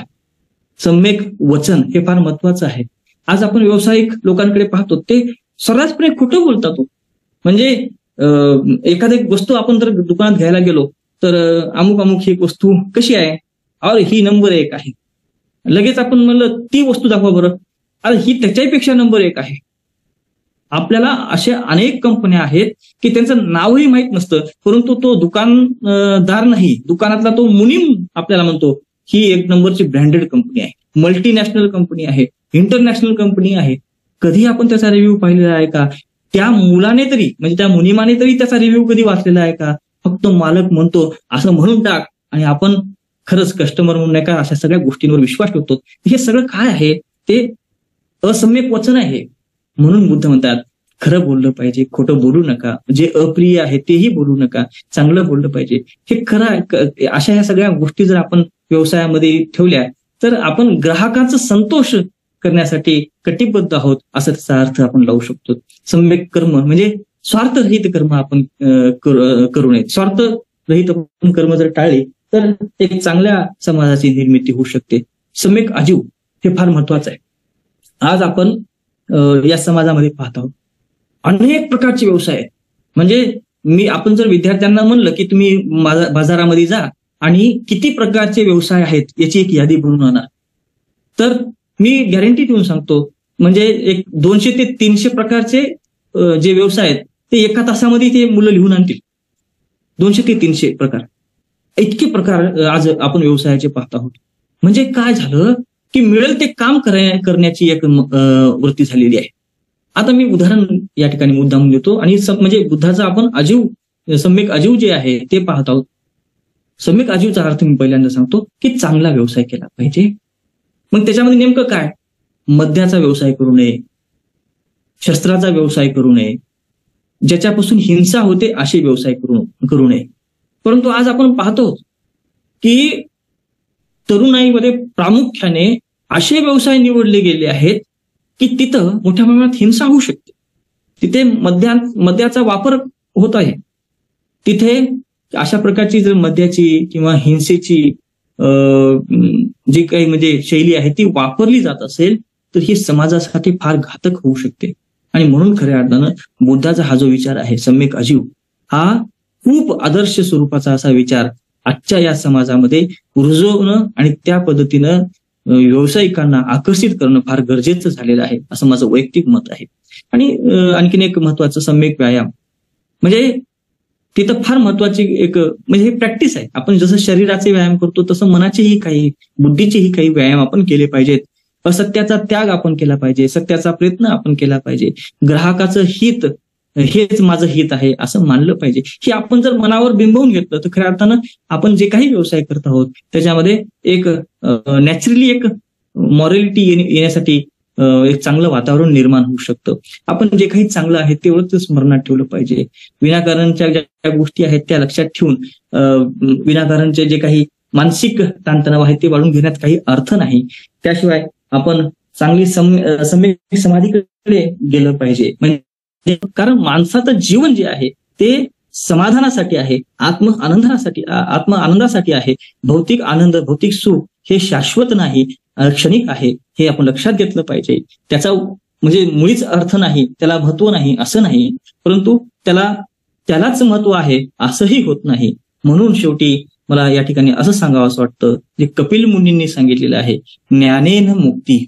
सम्यक वचन हे फार महत्वाचं आहे. आज आपण व्यावसायिक लोकांकडे पाहतो ते सर्रासपणे खोटं बोलतात. म्हणजे एखादी वस्तू आपण जर दुकानात घ्यायला गेलो तर अमुक अमुक ही वस्तू कशी आहे, अरे ही नंबर 1 आहे. लगेच आपण म्हणलं ती वस्तू दाखवा बरं, अरे ही त्याच्यापेक्षा नंबर 1 आहे. आपल्याला अशा अनेक कंपन्या आहेत की त्यांचं नावही माहीत नसतं, परंतु तो दुकानदार नाही, दुकानातला तो मुनीम आपल्याला म्हणतो ही 1 नंबरची ब्रँडेड कंपनी आहे, मल्टीनॅशनल कंपनी आहे, इंटरनॅशनल कंपनी आहे. कधी आपण त्याचा रिव्ह्यू पाहिलेला आहे का? त्या मुलाने तरी म्हणजे त्या मुनिमाने तरी त्याचा रिव्ह्यू कधी वाचलेला आहे का? फक्त मालक म्हणतो असं म्हणून टाक आणि आपण खरंच कस्टमर म्हणून नाही का अशा सगळ्या गोष्टींवर विश्वास ठेवतो. हे सगळं काय आहे? ते असम्यक वचन आहे. म्हणून बुद्ध म्हणतात खरं बोललं पाहिजे, खोटं बोलू नका, जे अप्रिय आहे तेही बोलू नका, चांगलं बोललं पाहिजे. हे खरं अशा ह्या सगळ्या गोष्टी जर आपण व्यवसायामध्ये ठेवल्या तर आपण ग्राहकांचा संतोष करण्यासाठी कटिबद्ध आहोत असं त्याचा अर्थ आपण लावू शकतो. सम्यक कर्म म्हणजे स्वार्थरहित कर्म आपण करू नये. स्वार्थरहित कर्म जर टाळले तर एक चांगल्या समाजाची निर्मिती होऊ शकते. सम्यक आजीव हे फार महत्वाचं आहे. आज आपण या समाजामध्ये पाहत आहोत अनेक प्रकारचे व्यवसाय आहेत. म्हणजे आपण जर विद्यार्थ्यांना म्हणलं की तुम्ही बाजारामध्ये जा आणि किती प्रकारचे व्यवसाय आहेत याची एक यादी बनवून आणा, तर मी गॅरंटी देऊन सांगतो म्हणजे एक 200 ते 300 प्रकारचे जे व्यवसाय आहेत ते एका तासामध्ये ते मुलं लिहून आणतील. 200 ते 300 प्रकार, इतके प्रकार आज आपण व्यवसायाचे पाहत आहोत. म्हणजे काय झालं की मिळेल ते काम करण्याची एक वृत्ती झालेली आहे. आता मी उदाहरण या ठिकाणी मुद्दाम देतो आणि म्हणजे बुद्धाचा आपण अजीव सम्यक अजीव जे आहे ते पाहत आहोत. सम्यक अजीवचा अर्थ मी पहिल्यांदा सांगतो की चांगला व्यवसाय केला पाहिजे. मग त्याच्यामध्ये नेमकं काय? मद्याचा व्यवसाय करू नये, शस्त्राचा व्यवसाय करू नये, ज्याच्यापासून हिंसा होते असे व्यवसाय करू नये. परंतु आज आपण पाहतो की तरुणाईमध्ये प्रामुख्याने असे व्यवसाय निवडले गेले आहेत की तिथं मोठ्या प्रमाणात हिंसा होऊ शकते. तिथे मद्याचा वापर होत आहे. तिथे अशा प्रकारची जर मद्याची किंवा हिंसेची जी काही म्हणजे शैली आहे ती वापरली जात असेल तर ही समाजासाठी फार घातक होऊ शकते. आणि म्हणून खऱ्या अर्थानं बुद्धाचा हा जो विचार आहे सम्यक अजीव हा खूप आदर्श स्वरूपाचा असा विचार आजच्या या समाजामध्ये रुजवणं आणि त्या पद्धतीनं व्यावसायिकांना आकर्षित करणं फार गरजेचं झालेलं आहे असं माझं वैयक्तिक मत आहे. आणि आणखीन एक महत्वाचं सम्यक व्यायाम म्हणजे तिथं फार महत्वाची एक म्हणजे हे प्रॅक्टिस आहे. आपण जसं शरीराचे व्यायाम करतो तसं मनाचेही काही, बुद्धीचेही काही व्यायाम आपण केले पाहिजेत. असत्याचा त्याग आपण केला पाहिजे, सत्याचा प्रयत्न आपण केला पाहिजे, ग्राहकाचं हित हेच माझं हित आहे असं मानलं पाहिजे. हे आपण जर मनावर बिंबवून घेतलं तर खऱ्या अर्थानं आपण जे काही व्यवसाय करत आहोत त्याच्यामध्ये एक नॅचरली एक मॉरॅलिटी येण्यासाठी एक चांगलं वातावरण निर्माण होऊ शकतं. आपण जे काही चांगलं आहे तेवढंच स्मरणात ठेवलं पाहिजे. विनाकारणच्या ज्या गोष्टी आहेत त्या लक्षात ठेवून विनाकारणचे जे काही मानसिक ताणतणाव आहे ते वाढून घेण्यात काही अर्थ नाही. त्याशिवाय आपण चांगली सम्यक समाधीकडे गेलं पाहिजे. म्हणजे कारण माणसाचं जीवन जे आहे ते समाधानासाठी आहे, आत्म आनंदासाठी आहे. भौतिक आनंद, भौतिक सुख हे शाश्वत नाही, क्षणिक आहे हे आपण लक्षात घेतलं पाहिजे. त्याचा म्हणजे मुळीच अर्थ नाही, त्याला महत्व नाही असं नाही, परंतु त्यालाच महत्व आहे असंही होत नाही. म्हणून शेवटी मला या ठिकाणी असं सांगावं असं वाटतं जे कपिल मुनींनी सांगितलेलं आहे, ज्ञानेन मुक्ती.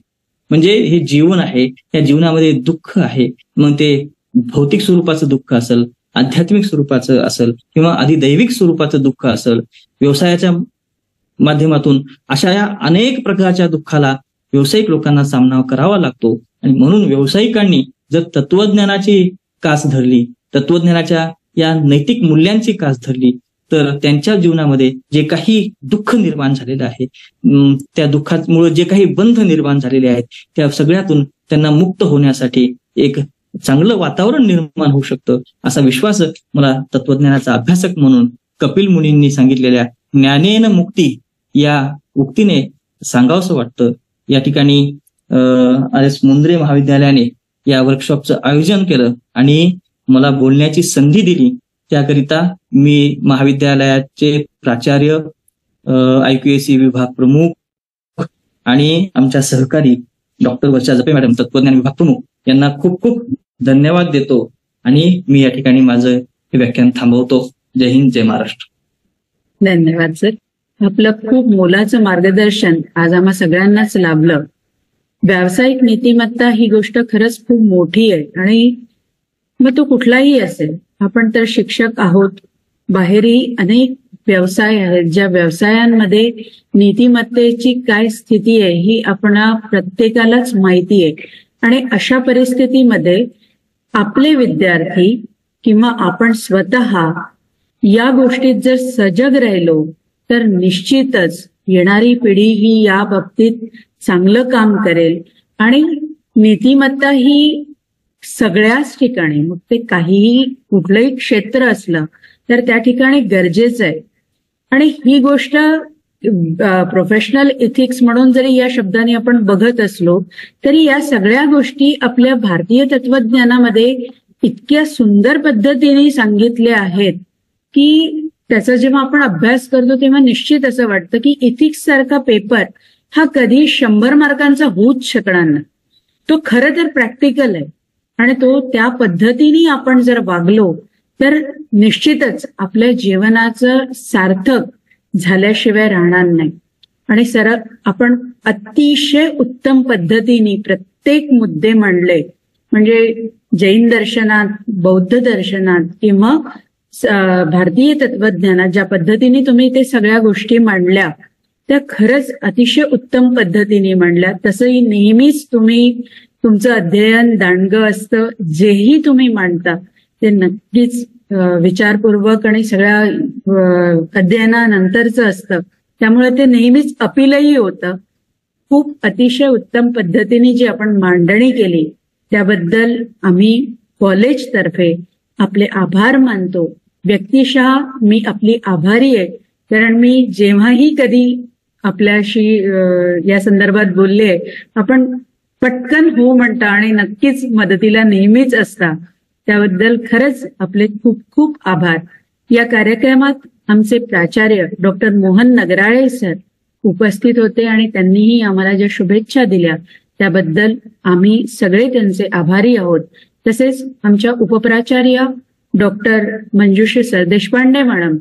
म्हणजे हे जीवन आहे, या जीवनामध्ये दुःख आहे. मग ते भौतिक स्वरूपाचं दुःख असेल, आध्यात्मिक स्वरूपाचं असेल किंवा अधिदैविक स्वरूपाचं दुःख असेल, व्यवसायाच्या माध्यमातून अशा या अनेक प्रकारच्या दुःखाला व्यावसायिक लोकांना सामना करावा लागतो. आणि म्हणून व्यावसायिकांनी जर तत्वज्ञानाची कास धरली, तत्वज्ञानाच्या या नैतिक मूल्यांची कास धरली, तर त्यांच्या जीवनामध्ये जे काही दुःख निर्माण झालेलं आहे, त्या दुःखामुळे जे काही बंध निर्माण झालेले आहेत, त्या सगळ्यातून त्यांना मुक्त होण्यासाठी एक चांगलं वातावरण निर्माण होऊ शकतं, असा विश्वास मला तत्वज्ञानाचा अभ्यासक म्हणून कपिल मुनींनी सांगितलेल्या ज्ञानेन मुक्ती या उक्तीने सांगावंसं वाटतं. या ठिकाणी RS मुंद्रे महाविद्यालयाने या वर्कशॉपचं आयोजन केलं आणि मला बोलण्याची संधी दिली. त्याकरिता मी महाविद्यालयाचे प्राचार्य, IQAC विभाग प्रमुख आणि आमच्या सहकारी डॉक्टर वर्षा जपे मॅडम, तत्वज्ञान विभाग प्रमुख, यांना खूप खूप धन्यवाद देतो आणि मी या ठिकाणी माझं हे व्याख्यान थांबवतो. जय हिंद, जय महाराष्ट्र. धन्यवाद सर. आपलं खूप मोलाचं मार्गदर्शन आज आम्हा सगळ्यांनाच लाभलं. व्यावसायिक नीतिमत्ता ही गोष्ट खरंच खूप मोठी आहे आणि मग तो कुठलाही असेल, आपण तर शिक्षक आहोत, बाहेरही अनेक व्यवसाय आहेत, ज्या व्यवसायांमध्ये नीतिमत्तेची काय स्थिती आहे ही आपणा प्रत्येकालाच माहिती आहे. आणि अशा परिस्थितीमध्ये आपले विद्यार्थी किंवा आपण स्वतः या गोष्टीत जर सजग राहिलो तर निश्चितच येणारी पिढी ही या बाबतीत चांगलं काम करेल. आणि नीतिमत्ता ही सगळ्याच ठिकाणी, मग ते काहीही कुठलंही क्षेत्र असलं तर त्या ठिकाणी गरजेचं आहे. आणि ही गोष्ट प्रोफेशनल इथिक्स म्हणून जरी या शब्दाने आपण बघत असलो तरी या सगळ्या गोष्टी आपल्या भारतीय तत्वज्ञानामध्ये इतक्या सुंदर पद्धतीने सांगितल्या आहेत की त्याचा जेव्हा आपण अभ्यास करतो तेव्हा निश्चित असं वाटतं की इथिक्स सारखा पेपर हा कधी 100 मार्कांचा होऊच शकणार नाही. तो खरं तर प्रॅक्टिकल आहे आणि तो त्या पद्धतीने आपण जर वागलो तर निश्चितच आपल्या जीवनाचं सार्थक झाल्याशिवाय राहणार नाही. आणि सर, आपण अतिशय उत्तम पद्धतीने प्रत्येक मुद्दे मांडले, म्हणजे जैन दर्शनात, बौद्ध दर्शनात किंवा भारतीय तत्वज्ञानात ज्या पद्धतीने तुम्ही ते सगळ्या गोष्टी मांडल्या त्या खरंच अतिशय उत्तम पद्धतीने मांडल्या. तसंही नेहमीच तुम्ही तुमचं अध्ययन दांडगं असतं, जेही तुम्ही मांडता ते नक्कीच विचारपूर्वक आणि सगळ्या अध्ययनानंतरचं असतं, त्यामुळे ते नेहमीच अपीलही होतं. खूप अतिशय उत्तम पद्धतीने जी आपण मांडणी केली त्याबद्दल आम्ही कॉलेजतर्फे आपले आभार मानतो. व्यक्तिशः मी आपली आभारी आहे, कारण मी जेव्हाही कधी आपल्याशी या संदर्भात बोलले आपण पटकन हो म्हणता आणि नक्कीच मदतीला नेहमीच असता, त्याबद्दल खरंच आपले खूप खूप आभार. या कार्यक्रमात आमचे प्राचार्य डॉक्टर मोहन नगराळे सर उपस्थित होते आणि त्यांनीही आम्हाला ज्या शुभेच्छा दिल्या त्याबद्दल आम्ही सगळे त्यांचे आभारी आहोत. तसेच आमच्या उपप्राचार्य डॉक्टर मंजुश्री सरदेशपांडे मॅडम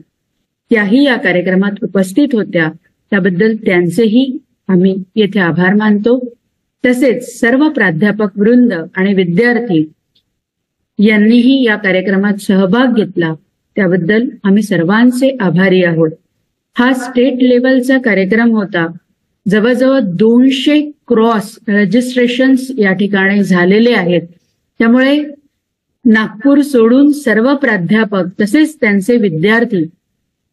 त्याही या कार्यक्रमात उपस्थित होत्या, त्याबद्दल त्यांचेही आम्ही येथे आभार मानतो. तसेच सर्व प्राध्यापक वृंद आणि विद्यार्थी यांनीही या कार्यक्रमात सहभाग घेतला, त्याबद्दल आम्ही सर्वांचे आभारी आहोत. हा स्टेट लेवलचा कार्यक्रम होता. जवळजवळ 200 क्रॉस रजिस्ट्रेशन्स या ठिकाणी झालेले आहेत. त्यामुळे नागपूर सोडून सर्व प्राध्यापक तसेच त्यांचे विद्यार्थी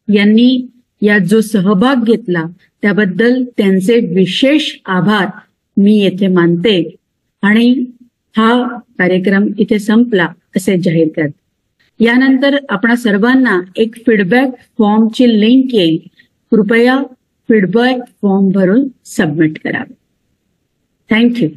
यांनी यात जो सहभाग घेतला त्याबद्दल त्यांचे विशेष आभार मी येथे मानते आणि हा कार्यक्रम इथे संपला असे जाहीर करते. यानंतर आपणा सर्वांना एक फीडबॅक फॉर्मची लिंक येईल, कृपया फीडबॅक फॉर्म भरून सबमिट करावे. थँक्यू.